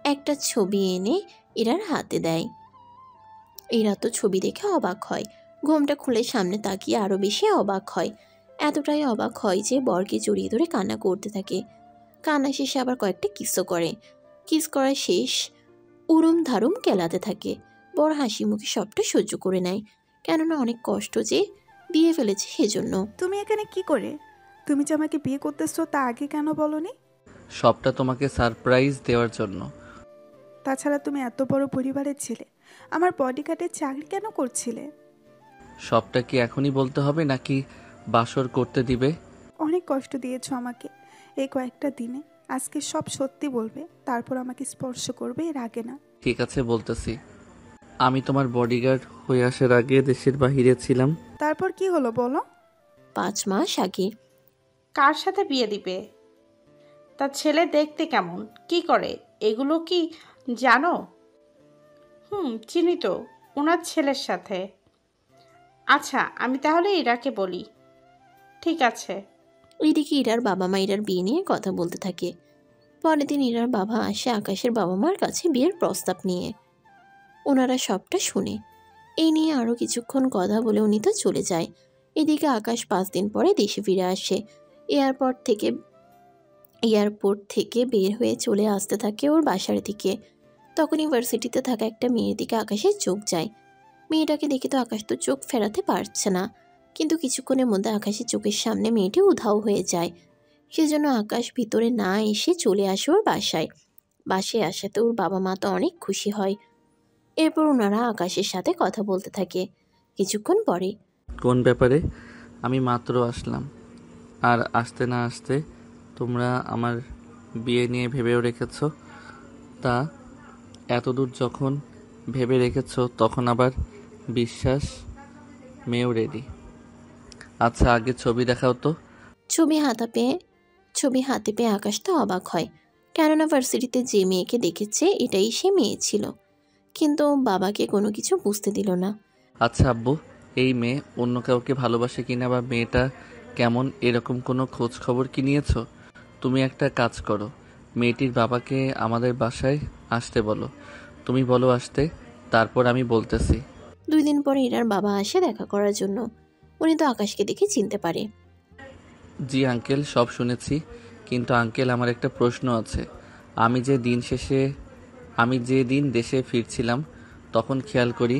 একটা ছবি এনে ইরার হাতে দেয়। ইরা তো ছবি দেখে অবাক হয়। ঘোমটা খুলে সামনে তাকিয়ে আরও বেশি অবাক হয়। এতটাই অবাক হয় যে বরকে জড়িয়ে ধরে কান্না করতে থাকে। কান্না শেষে আবার কয়েকটা কিসও করে। কিস করা শেষ উরুম ধারুম কেলাতে থাকে। বর হাসি মুখে সবটা সহ্য করে নেয়, কেননা অনেক কষ্ট যে দিয়ে ফেলেছে সেজন্য। তুমি এখানে কি করে? তুমি যে আমাকে বিয়ে করতেছো তা আগে কেন বলনি? সবটা তোমাকে সারপ্রাইজ দেওয়ার জন্য। তাছাড়া তুমি এত বড় পরিবারের ছেলে, আমার বডিগার্ডের চাকরি কেন করছিলে? সবটা কি এখনই বলতে হবে নাকি বাসর করতে দিবে? অনেক কষ্ট দিয়েছো আমাকে এই কয়েকটা দিনে। আজকে সব সত্যি বলবে, তারপর আমাকে স্পর্শ করবে, এর আগে না। ঠিক আছে, বলতেছি। আমি তোমার বডিগার্ড হয়ে আসার আগে দেশের বাহিরে ছিলাম। তারপর কি হলো বলো? 5 মাস আগে। কার সাথে বিয়ে দিবে? তার ছেলে দেখতে কেমন, কি করে, এগুলো কি জানো? চিনি তো, ওনার ছেলের সাথে। আচ্ছা, আমি তাহলে ইরাকে বলি। ঠিক আছে। ওইদিকে ইরার বাবা মা ইরার বিয়ে নিয়ে কথা বলতে থাকে। পরের দিন ইরার বাবা আসে আকাশের বাবা মার কাছে বিয়ের প্রস্তাব নিয়ে। ওনারা সবটা শুনে এই নিয়ে আরও কিছুক্ষণ কথা বলে উনি তো চলে যায়। এদিকে আকাশ 5 দিন পরে দেশে ফিরে আসে। এয়ারপোর্ট থেকে বের হয়ে চলে আসতে থাকে ওর বাসার দিকে। তখন ইউনিভার্সিটিতে থাকা একটা মেয়ের দিকে আকাশের চোখ যায়। মেয়েটাকে দেখে তো আকাশ তো চোখ ফেরাতে পারছে না, কিন্তু কিছুক্ষণের মধ্যে আকাশের চোখের সামনে মেয়েটি উধাও হয়ে যায়। সেজন্য আকাশ ভিতরে না এসে চলে আসে ওর বাসায়। বাসায় আসাতে ওর বাবা মা তো অনেক খুশি হয়। এরপর ওনারা আকাশের সাথে কথা বলতে থাকে। কিছুক্ষণ পরে, কোন ব্যাপারে? আমি মাত্র আসলাম, আর আসতে না আসতে তোমরা আমার বিয়ে নিয়ে ভেবেও রেখেছ। তা এতদূর যখন ভেবে রেখেছ, তখন আবার বিশ্বাস মেয়েও রেডি। আচ্ছা, আগে ছবি দেখাও তো। ছবি হাতে পেয়ে আকাশ তো অবাক হয়। কেননা ভার্সিটিতে যে মেয়েকে দেখেছে এটাই সে মেয়ে ছিল, কিন্তু বাবাকে কোনো কিছু বুঝতে দিল না। আচ্ছা আব্বু, এই মেয়ে অন্য কাউকে ভালোবাসে কিনা বা মেয়েটা কেমন এরকম কোনো খোঁজ খবর কি নিয়েছো? তুমি একটা কাজ করো, মেয়েটির বাবাকে আমাদের বাসায় আসতে বলো। তুমি বলো আসতে, তারপর আমি বলতেছি। 2 দিন পরে ইরার বাবা আসে দেখা করার জন্য। উনি তো আকাশকে দেখে চিনতে পারে। জি আঙ্কেল, সব শুনেছি, কিন্তু আঙ্কেল আমার একটা প্রশ্ন আছে। আমি যে দিন দেশে ফিরছিলাম তখন খেয়াল করি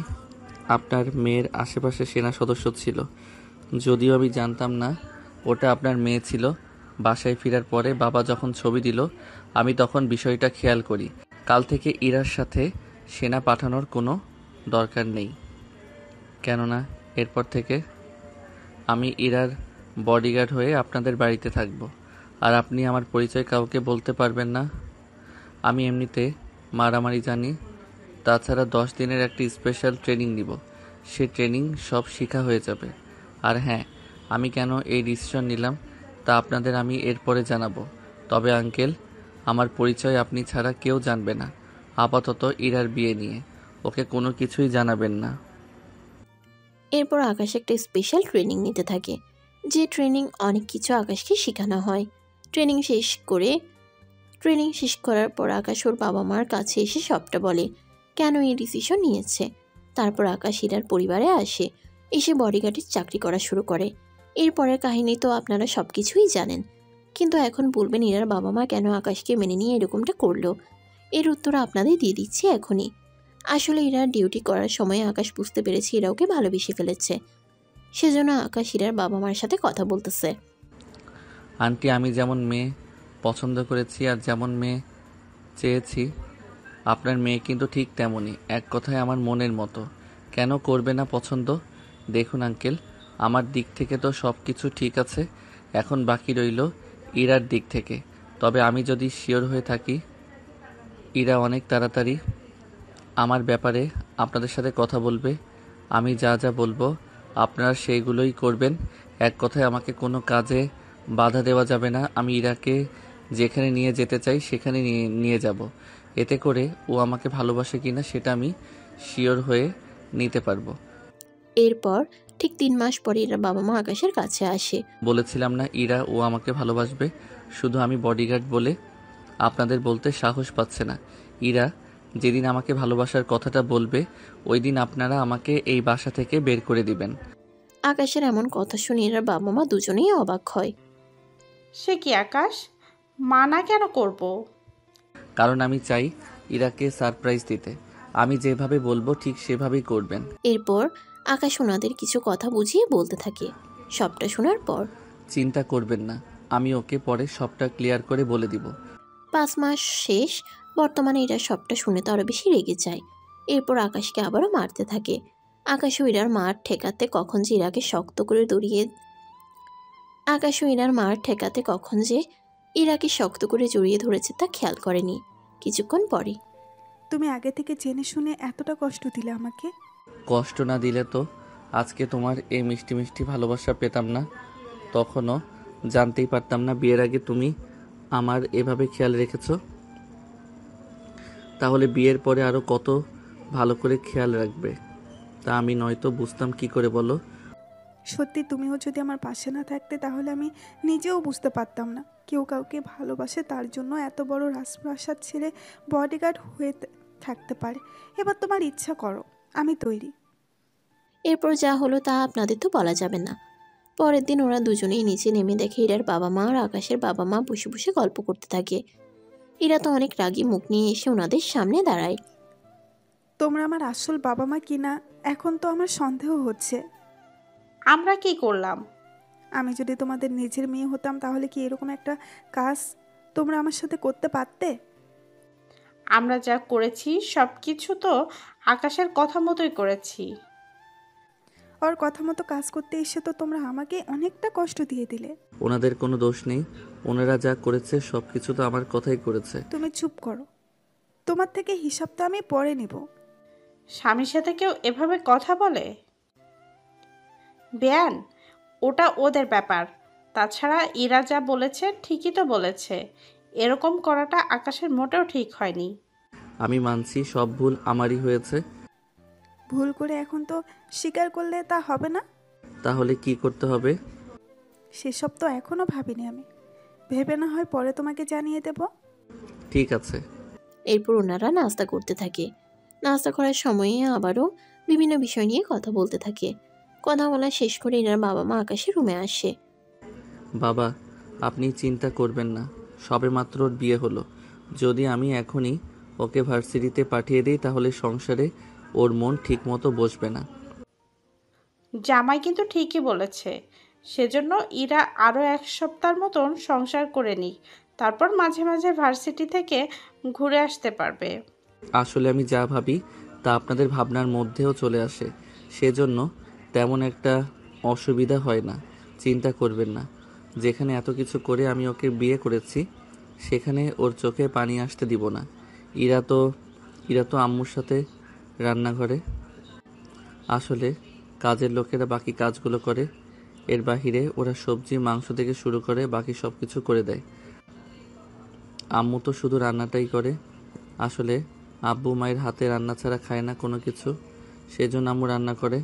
আপনার মেয়ের আশেপাশে সেনা সদস্য ছিল। যদিও আমি জানতাম না ওটা আপনার মেয়ে ছিল। বাসায় ফেরার পরে বাবা যখন ছবি দিল আমি তখন বিষয়টা খেয়াল করি। কাল থেকে ইরার সাথে সেনা পাঠানোর কোনো দরকার নেই, কেননা এরপর থেকে আমি ইরার বডিগার্ড হয়ে আপনাদের বাড়িতে থাকব। আর আপনি আমার পরিচয় কাউকে বলতে পারবেন না। আমি এমনিতে মারামারি জানি, তাছাড়া 10 দিনের একটি স্পেশাল ট্রেনিং নিব। সে ট্রেনিং সব শিখা হয়ে যাবে। আর হ্যাঁ, আমি কেন এই ডিসিশন নিলাম তা আপনাদের আমি এরপরে জানাবো। তবে আঙ্কেল, আমার পরিচয় আপনি ছাড়া কেউ জানবে না, আপাতত ইরার বিয়ে নিয়ে। ওকে কোনো কিছুই জানাবেন না। এরপর আকাশ একটা স্পেশাল ট্রেনিং নিতে থাকে, যে ট্রেনিং অনেক কিছু আকাশকে শেখানো হয়। ট্রেনিং শেষ করার পর আকাশ ওর বাবা মার কাছে এসে সবটা বলে, কেন এই ডিসিশন নিয়েছে। তারপর আকাশ ইরার পরিবারে আসে, এসে বডিগার্ডের চাকরি করা শুরু করে। এরপরের কাহিনী তো আপনারা সব কিছুই জানেন, কিন্তু এখন বলবেন ইরার বাবা মা কেন আকাশকে মেনে নিয়ে এরকমটা করলো। এর উত্তর আপনাদের দিয়ে দিচ্ছি এখনই। আসলে ইরার ডিউটি করার সময় আকাশ বুঝতে পেরেছে ইরা ওকে ভালোবেসে ফেলেছে। সেজন্য আকাশ ইরার বাবা মার সাথে কথা বলতেছে। আন্টি, আমি যেমন মেয়ে পছন্দ করেছি আর যেমন মেয়ে চেয়েছি, আপনার মেয়ে কিন্তু ঠিক তেমনই, এক কথায় আমার মনের মতো। কেন করবে না পছন্দ? দেখুন আঙ্কেল, আমার দিক থেকে তো সব কিছু ঠিক আছে, এখন বাকি রইল ইরার দিক থেকে। তবে আমি যদি শিওর হয়ে থাকি ইরা অনেক তাড়াতাড়ি আমার ব্যাপারে আপনাদের সাথে কথা বলবে, আমি যা যা বলবো আপনারা সেইগুলোই করবেন। এক কথায় আমাকে কোনো কাজে বাধা দেওয়া যাবে না। আমি ইরাকে যেখানে নিয়ে যেতে চাই সেখানে নিয়ে যাব। এতে করে ও আমাকে ভালোবাসে কিনা সেটা আমি শিওর হয়ে নিতে পারবো। এরপর ঠিক 3 মাস পরে ইরার বাবা মা আকাশের কাছে আসে। বলেছিলাম না ইরা ও আমাকে ভালোবাসবে, শুধু আমি বডিগার্ড বলে আপনাদের বলতে সাহস পাচ্ছে না। ইরা যেদিন আমাকে ভালোবাসার কথাটা বলবে ওই দিন আপনারা আমাকে এই বাসা থেকে বের করে দিবেন। আকাশের এমন কথা শুনে ইরার বাবা মা দুজনেই অবাক হয়। সে কি আকাশ, মানা কেন করব? কারণ আমি চাই ইরাকে সারপ্রাইজ দিতে। আমি যেভাবে বলবো ঠিক সেভাবেই করবেন। এরপর আকাশ ওনাদের কিছু কথা বুঝিয়ে বলতে থাকে। সবটা শোনার পর চিন্তা করবেন না, আমি ওকে পরে সবটা ক্লিয়ার করে বলে দিব। 5 মাস শেষ। বর্তমানে ইরা সবটা শুনে তো আরো বেশি রেগে যায়। এরপর আকাশকে আবারও মারতে থাকে। আকাশ ও ইরার মার ঠেকাতে কখন যে ইরাকে শক্ত করে জড়িয়ে ধরেছে তা খেয়াল করেনি। কিছুক্ষণ পরে, তুমি আগে থেকে জেনে শুনে এতটা কষ্ট দিলে আমাকে। কষ্ট না দিলে তো আজকে তোমার এই মিষ্টি মিষ্টি ভালোবাসা পেতাম না। তখনও জানতেই পারতাম না বিয়ের আগে তুমি আমার এভাবে খেয়াল রেখেছো। তাহলে বিয়ের পরে আরো কত ভালো করে খেয়াল রাখবে তা আমি নয়তো বুঝতাম কি করে বলো। সত্যি তুমিও যদি আমার পাশে না থাকতে তাহলে আমি নিজেও বুঝতে পারতাম না কেউ কাউকে ভালোবাসে তার জন্য এত বড় রাজপ্রাসাদ ছেড়ে বডিগার্ড হয়ে থাকতে পারে। এবার তোমার ইচ্ছা করো, আমি তৈরি। এরপর যা হলো তা আপনাদের তো বলা যাবে না। পরের দিন ওরা দুজনেই নিচে নেমে দেখে ইরার বাবা মা আর আকাশের বাবা মা বসে বসে গল্প করতে থাকে। ইরা তো অনেক রাগী মুখ নিয়ে এসে ওনাদের সামনে দাঁড়ায়। তোমরা আমার আসল বাবা মা কিনা এখন তো আমার সন্দেহ হচ্ছে। আমরা কি করলাম? আমি যদি তোমাদের নিজের মেয়ে হতাম তাহলে কি এরকম একটা কাজ তোমরা আমার সাথে করতে পারতে? আমরা যা করেছি সব কিছু তো আকাশের কথা মতোই করেছি। ওর কথা মতো কাজ করতে এসে তো তোমরা আমাকে অনেকটা কষ্ট দিয়ে দিলে। ওনাদের কোনো দোষ নেই, ওনারা যা করেছে সব কিছু তো আমার কথাই করেছে। তুমি চুপ করো, তোমার থেকে হিসাবটা আমি পরে নিব। স্বামীর সাথে কেউ এভাবে কথা বলে? বেয়ান, ওটা ওদের ব্যাপার। তাছাড়া ইরা যা বলেছে ঠিকই তো বলেছে। এরকম করাটা আকাশের মোটেও ঠিক হয়নি। আমি মানছি সব ভুল আমারই হয়েছে। ভুল করে এখন তো স্বীকার করলে তা হবে না। তাহলে কি করতে হবে? সেসব তো এখনো ভাবিনি আমি, ভেবে না হয় পরে তোমাকে জানিয়ে দেব। ঠিক আছে। এরপর ওনারা নাস্তা করতে থাকে। নাস্তা করার সময়ে আবারও বিভিন্ন বিষয় নিয়ে কথা বলতে থাকে। কথা বলা শেষ করে ইনার বাবা মা আকাশের রুমে আসে। বাবা, আপনি চিন্তা করবেন না, সবেমাত্র ওর বিয়ে হলো। যদি আমি এখনই ওকে ভার্সিটিতে পাঠিয়ে দিই তাহলে সংসারে ওর মন ঠিকমতো বসবে না। জামাই কিন্তু ঠিকই বলেছে। সেজন্য ইরা আরও 1 সপ্তাহের মতন সংসার করে নিক, তারপর মাঝে মাঝে ভার্সিটি থেকে ঘুরে আসতে পারবে। আসলে আমি যা ভাবি তা আপনাদের ভাবনার মধ্যেও চলে আসে, সেজন্য তেমন একটা অসুবিধা হয় না। চিন্তা করবেন না। যেখানে এত কিছু করে আমি ওকে বিয়ে করেছি সেখানে ওর চোখে পানি আসতে দিব না। ইরা তো আম্মুর সাথে রান্নাঘরে। আসলে কাজের লোকেরা বাকি কাজগুলো করে, এর বাহিরে ওরা সবজি মাংস থেকে শুরু করে বাকি সব কিছু করে দেয়। আম্মু তো শুধু রান্নাটাই করে। আসলে আব্বু মায়ের হাতে রান্না ছাড়া খায় না কোনো কিছু, সেজন্য আম্মু রান্না করে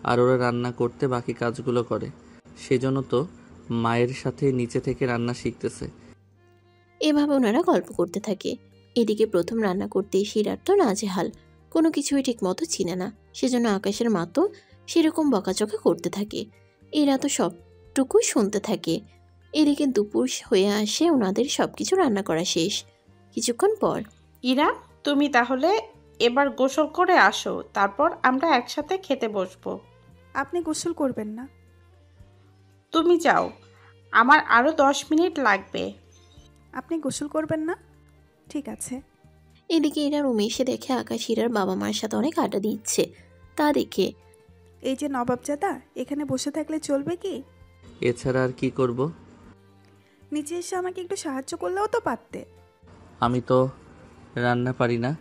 আর ওরা রান্না করতে বাকি কাজগুলো করে। সেজন্য তো মায়ের সাথে নিচে থেকে রান্না শিখতেছে। এভাবে ওনারা গল্প করতে থাকে। এদিকে প্রথম রান্না করতে শিরার তো নাজেহাল, কোনো কিছুই ঠিক মতো চিনে না। সেজন্য আকাশের মা তো সেরকম বকাচকা করতে থাকে। এরা তো সবটুকু শুনতে থাকে। এদিকে দুপুর হয়ে আসে, ওনাদের সবকিছু রান্না করা শেষ। কিছুক্ষণ পর ইরা, তুমি তাহলে এবার গোসল করে আসো, তারপর আমরা একসাথে খেতে বসবো। আপনি গোসল করবেন না? তুমি যাও, আমার আরও 10 মিনিট লাগবে। আপনি গোসল করবেন না? ঠিক আছে। এদিকে এরা রুমে এসে দেখে আকাশ ইরার বাবা মার সাথে অনেক আড্ডা দিচ্ছে। তা দেখে, এই যে নবাবজাদা, এখানে বসে থাকলে চলবে কি? এছাড়া আর কি করব? নিচে এসে আমাকে একটু সাহায্য করলেও তো পারতে। আমি তো রান্না পারি না।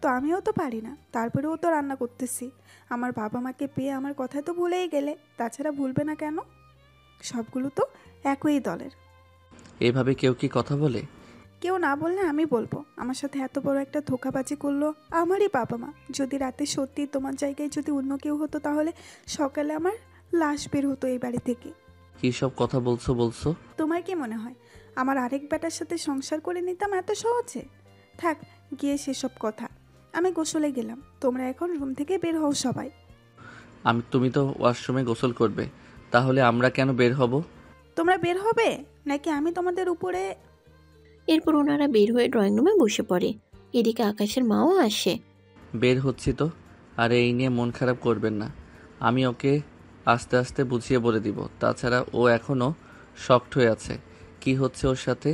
তো আমিও তো পারি না, তারপরেও তো রান্না করতেছি। আমার বাবা মাকে পেয়ে আমার কথা তো ভুলেই গেলে, তাছাড়া ভুলবে না কেন? সবগুলো তো একই দলের। এভাবে কেউ কি কথা বলে? কেউ না বললে আমি বলবো। আমার সাথে এত বড় একটা ধোঁকাবাজি করলো আমারই বাবা মা। যদি রাতে সত্যি তোমার জায়গায় যদি অন্য কেউ হতো তাহলে সকালে আমার লাশ বের হতো এই বাড়ি থেকে। কি সব কথা বলছো? তোমার কি মনে হয় আমার আরেক বেটার সাথে সংসার করে নিতাম এত সহজে? থাক গিয়ে সেসব কথা। আমি গোসলে গেলাম, তোমরা এখন রুম থেকে বের হও সবাই। তুমি তো ওয়াশরুমে গোসল করবে, তাহলে আমরা কেন বের হব? তোমরা বের হবে নাকি আমি তোমাদের উপরে? এরপর ওনারা বের হয়ে ড্রয়িং রুমে বসে পড়ে। এদিকে আকাশের মাও আসে। বের হচ্ছি তো, আর এই নিয়ে মন খারাপ করবেন না। আমি ওকে আস্তে আস্তে বুঝিয়ে বলে দিব। তাছাড়া ও এখনও শকড হয়ে আছে কি হচ্ছে ওর সাথে।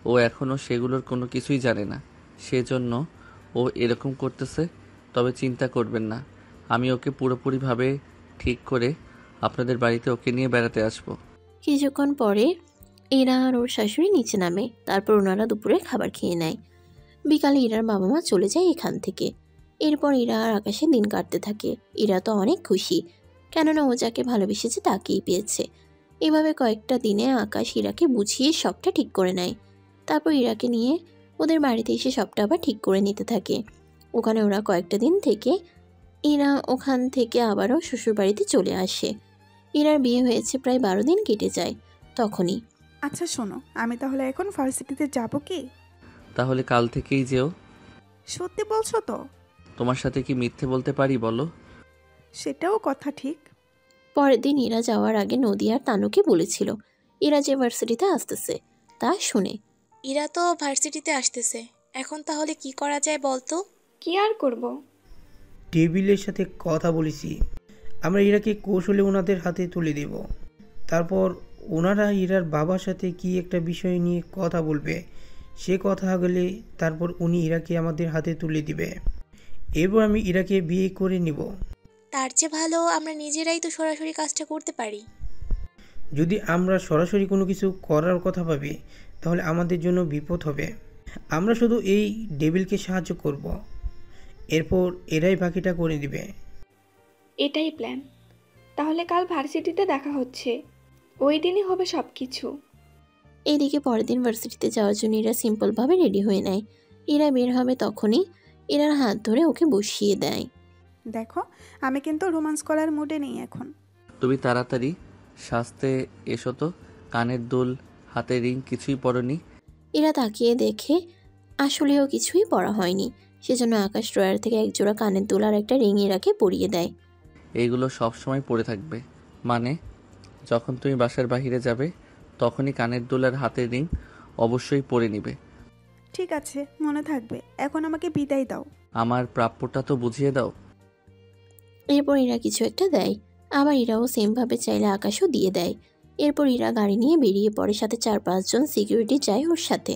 ও এখনও সেগুলোর কোনো কিছুই জানে না, সেজন্য ও এরকম করতেছে। তবে চিন্তা করবেন না, আমি ওকে পুরোপুরিভাবে ঠিক করে আপনাদের বাড়িতে ওকে নিয়ে বেড়াতে আসবো। কিছুক্ষণ পরে ইরা আর ওর শাশুড়ি নিচে নামে। তারপর ওনারা দুপুরে খাবার খেয়ে নেয়। বিকালে ইরার বাবা মা চলে যায় এখান থেকে। এরপর ইরা আর আকাশে দিন কাটতে থাকে। ইরা তো অনেক খুশি, কেননা ও যাকে ভালোবেসেছে তাকেই পেয়েছে। এভাবে কয়েকটা দিনে আকাশ ইরাকে বুঝিয়ে সবটা ঠিক করে নেয়। তারপর ইরাকে নিয়ে ওদের বাড়িতে এসে সবটা আবার ঠিক করে নিতে থাকে। ওখানে ওরা কয়েকটা দিন থেকে ইরা ওখান থেকে আবারও শ্বশুরবাড়িতে চলে আসে। ইরার বিয়ে হয়েছে প্রায় 12 দিন কেটে যায়। তখনই, আচ্ছা শোনো, আমি তাহলে এখন ভার্সিটিতে যাব কি? তাহলে কাল থেকেই যেও। সত্যি বলছো তো? তোমার সাথে কি মিথ্যে বলতে পারি বলো? সেটাও কথা ঠিক। পরের দিন ইরা যাওয়ার আগে নদী আর তানুকে বলেছিল ইরা যে ভার্সিটিতে আসতেছে তা শুনে। ইরা তো ভার্সিটিতে আসতেছে, এখন তাহলে কি করা যায় বলতো? কি আর করব? টেবিলের সাথে কথা বলেছি, আমরা ইরাকে কৌশলে ওনাদের হাতে তুলে দেব। তারপর ওনারা ইরার বাবার সাথে কি একটা বিষয় নিয়ে কথা বলবে। সে কথা গেলে তারপর উনি ইরাকে আমাদের হাতে তুলে দিবে। এরপর আমি ইরাকে বিয়ে করে নিব। তার চেয়ে ভালো আমরা নিজেরাই তো সরাসরি কাজটা করতে পারি। যদি আমরা সরাসরি কোনো কিছু করার কথা ভাবি তাহলে আমাদের জন্য বিপদ হবে। আমরা শুধু এই ডেভিলকে সাহায্য করব, এরপর এরাই বাকিটা করে দিবে। এটাই প্ল্যান। তাহলে কাল ভার্সিটিতে দেখা হচ্ছে, ওই দিনই হবে সব কিছু। এইদিকে পরের দিন ভার্সিটিতে যাওয়ার জন্য ইরা সিম্পলভাবে রেডি হয়ে নেয়। ইরা বের হবে তখনই ইরার হাত ধরে ওকে বসিয়ে দেয়। দেখো, আমি কিন্তু রোমান্স করার মুডে নেই এখন। তুমি তাড়াতাড়ি সাজতে এসো তো। কানের দুল, হাতে রিং কিছুই পরনি। ইরা তাকিয়ে দেখে আসলেও কিছুই পরা হয়নি। সেজন্য আকাশ ড্রয়ার থেকে একজোড়া কানের দুল আর একটা রিং ইরাকে পরিয়ে দেয়। এইগুলো সব সময় পরে থাকবে, মানে যখন তুমি বাসার বাইরে যাবে তখনই কানের দুল আর হাতের রিং অবশ্যই পরে নিবে। ঠিক আছে, মনে থাকবে। এখন আমাকে বিদায় দাও। আমার প্রাপ্যটা তো বুঝিয়ে দাও। এরপর ইরা কিছু একটা দেয়, আবার ইরাও সেমভাবে চাইলে আকাশও দিয়ে দেয়। এরপর ইরা গাড়ি নিয়ে বেরিয়ে পড়ে, সাথে 4-5 জন সিকিউরিটি যায় ওর সাথে।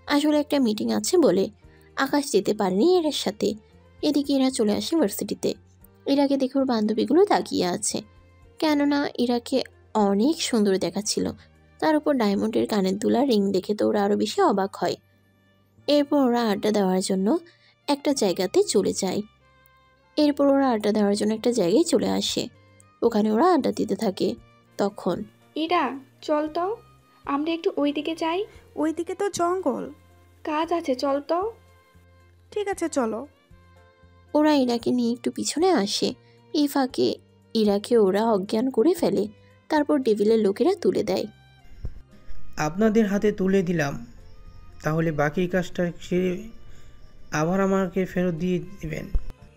আসলে একটা মিটিং আছে বলে আকাশ যেতে পারেনি এরার সাথে। এদিকে ইরা চলে আসে ভার্সিটিতে। ইরাকে দেখে ওর বান্ধবীগুলো তাকিয়ে আছে, কেননা ইরাকে অনেক সুন্দর দেখাচ্ছিল। তার উপর ডায়মন্ডের কানের দুলা রিং দেখে তো ওরা আরও বেশি অবাক হয়। এরপর ওরা আড্ডা দেওয়ার জন্য একটা জায়গায় চলে আসে। ওখানে ওরা আড্ডা দিতে থাকে। তখন ইরা, চল তো, আমরা একটু ওইদিকে যাই। ওইদিকে তো জঙ্গল। কাজ আছে, চল তো। ঠিক আছে, চলো। ওরা ইরাকে নিয়ে একটু পিছনে আসে। এই ফাঁকে ইরাকে ওরা অজ্ঞান করে ফেলে। তারপর ডেভিলের লোকেরা তুলে দেয়। আপনাদের হাতে তুলে দিলাম, তাহলে বাকি কাজটা সেরে আবার আমাকে ফেরত দিয়ে দেবেন।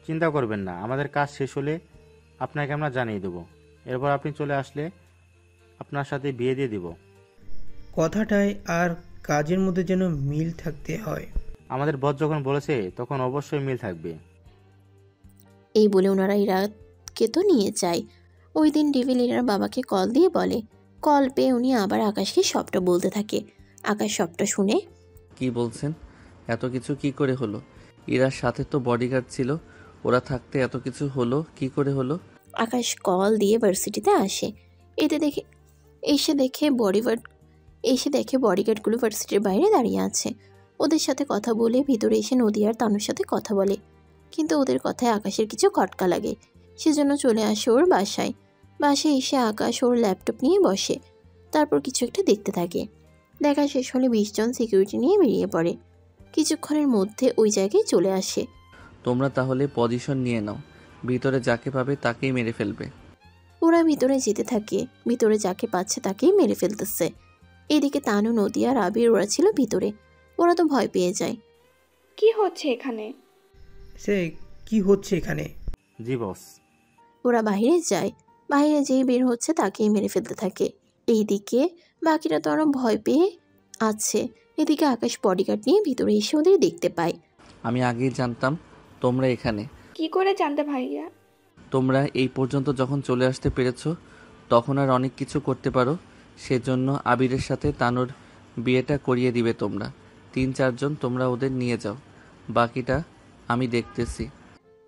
চিন্তা করবেন না, আমাদের কাজ শেষ হলে আপনাকে আমরা জানিয়ে দেবো। এরপর আপনি চলে আসলে আপনার সাথে বিয়ে দিয়ে দিব। কথাটায় আর কাজের মধ্যে যেন মিল থাকতে হয়। আমাদের বস যখন বলেছে তখন অবশ্যই মিল থাকবে। এই বলে ওনারা ইরাকে তো নিয়ে যায়। ওই দিন ডেভিল ইরার বাবাকে কল দিয়ে বলে। কল পেয়ে উনি আবার আকাশকে সবটা বলতে থাকে। আকাশ সবটা শুনে কি বলছেন? এত কিছু কি করে হলো? ইরার সাথে তো বডিগার্ড ছিল, ওরা থাকতে এত কিছু হলো কি করে হলো? আকাশ কল দিয়ে ভার্সিটিতে আসে। এসে দেখে বডিগার্ডগুলো ভার্সিটির বাইরে দাঁড়িয়ে আছে। ওদের সাথে কথা বলে ভিতরে এসে নদী আর তানুর সাথে কথা বলে, কিন্তু ওদের কথায় আকাশের কিছু খটকা লাগে। সেজন্য চলে আসে ওর বাসায় এসে আকাশ ওর ল্যাপটপ নিয়ে বসে। তারপর কিছু একটা দেখতে থাকে। দেখা শেষ হলে 20 জন সিকিউরিটি নিয়ে বেরিয়ে পড়ে। কিছুক্ষণের মধ্যে ওই জায়গায় চলে আসে। তোমরা তাহলে পজিশন নিয়ে নাও, ভিতরে যাকে পাবে তাকেই মেরে ফেলবে। ওরা ভিতরে যেতে থাকে, ভিতরে যাকে পাচ্ছে তাকেই মেরে ফেলতেছে। এদিকে তানু, নদী আর আবির ওরা ছিল ভিতরে। ওরা তো ভয় পেয়ে যায়। কি হচ্ছে এখানে? কি হচ্ছে এখানে? জি বস। ওরা বাইরে যায়, বাইরে যেই বের হচ্ছে তাকেই মেরে ফেলতে থাকে। এইদিকে বাকিরা তো আরো ভয় পেয়ে আছে। এদিকে আকাশ বডিগার্ড নিয়ে ভিতরে এসে ওদের দেখতে পায়। আমি আগেই জানতাম তোমরা এখানে। কি করে জানতে ভাইয়া? তোমরা এই পর্যন্ত যখন চলে আসতে পেরেছো তখন আর অনেক কিছু করতে পারো। সেজন্য আবিরের সাথে তানুর বিয়েটা করিয়ে দিবে তোমরা। 3-4 জন তোমরা ওদের নিয়ে যাও, বাকিটা আমি দেখতেছি।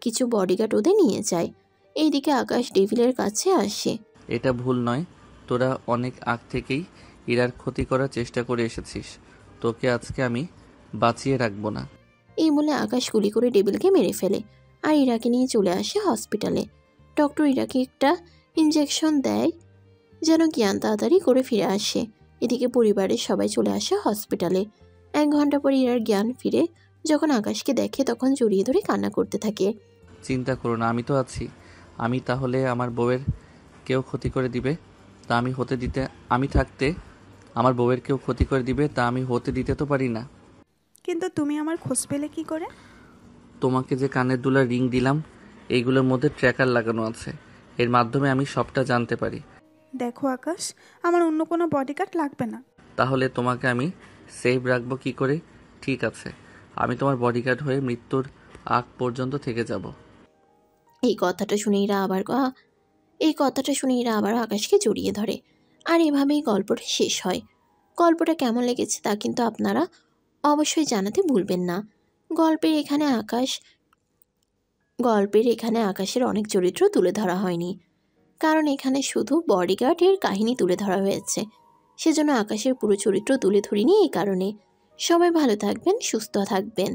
কিছু বডিগার্ড ওদের নিয়ে যায়। এইদিকে আকাশ ডেভিলের কাছে আসে। এটা ভুল নয়, তোরা অনেক আগ থেকেই ইরার ক্ষতি করার চেষ্টা করে এসেছিস। তোকে আজকে আমি বাঁচিয়ে রাখবো না। এই বলে আকাশ গুলি করে ডেভিলকে মেরে ফেলে আর ইরাকে নিয়ে চলে আসে হসপিটালে। ডক্টর ইরাকে একটা ইনজেকশন দেয় যেন জ্ঞান তাড়াতাড়ি করে ফিরে আসে। এদিকে পরিবারের সবাই চলে আসে হসপিটালে। 1 ঘন্টা পর ইরার জ্ঞান ফিরে। যখন আকাশকে দেখে তখন জড়িয়ে ধরে কান্না করতে থাকে। চিন্তা করো না, আমি তো আছি। আমি তাহলে আমার বউয়ের কেউ ক্ষতি করে দিবে তা আমি থাকতে আমার বউয়ের কেউ ক্ষতি করে দিবে তা আমি হতে দিতে তো পারি না। কিন্তু তুমি আমার খোঁজ পেলে কি করে? তোমাকে যে কানের দুলার রিং দিলাম এইগুলোর মধ্যে ট্র্যাকার লাগানো আছে, এর মাধ্যমে আমি সবটা জানতে পারি। দেখো আকাশ, আমার অন্য কোনো বডিগার্ড লাগবে না। তাহলে তোমাকে আমি সেফ রাখবো কি করে? ঠিক আছে, আমি তোমার বডিগার্ড হয়ে মৃত্যুর আগ পর্যন্ত থেকে যাব। এই কথাটা শুনে এরা আবার আকাশকে জড়িয়ে ধরে। আর এভাবেই গল্পটা শেষ হয়। গল্পটা কেমন লেগেছে তা কিন্তু আপনারা অবশ্যই জানাতে ভুলবেন না। গল্পের এখানে আকাশের অনেক চরিত্র তুলে ধরা হয়নি, কারণ এখানে শুধু বডিগার্ডের কাহিনী তুলে ধরা হয়েছে। সেজন্য আকাশের পুরো চরিত্র তুলে ধরিনি। এই কারণে সবাই ভালো থাকবেন, সুস্থ থাকবেন।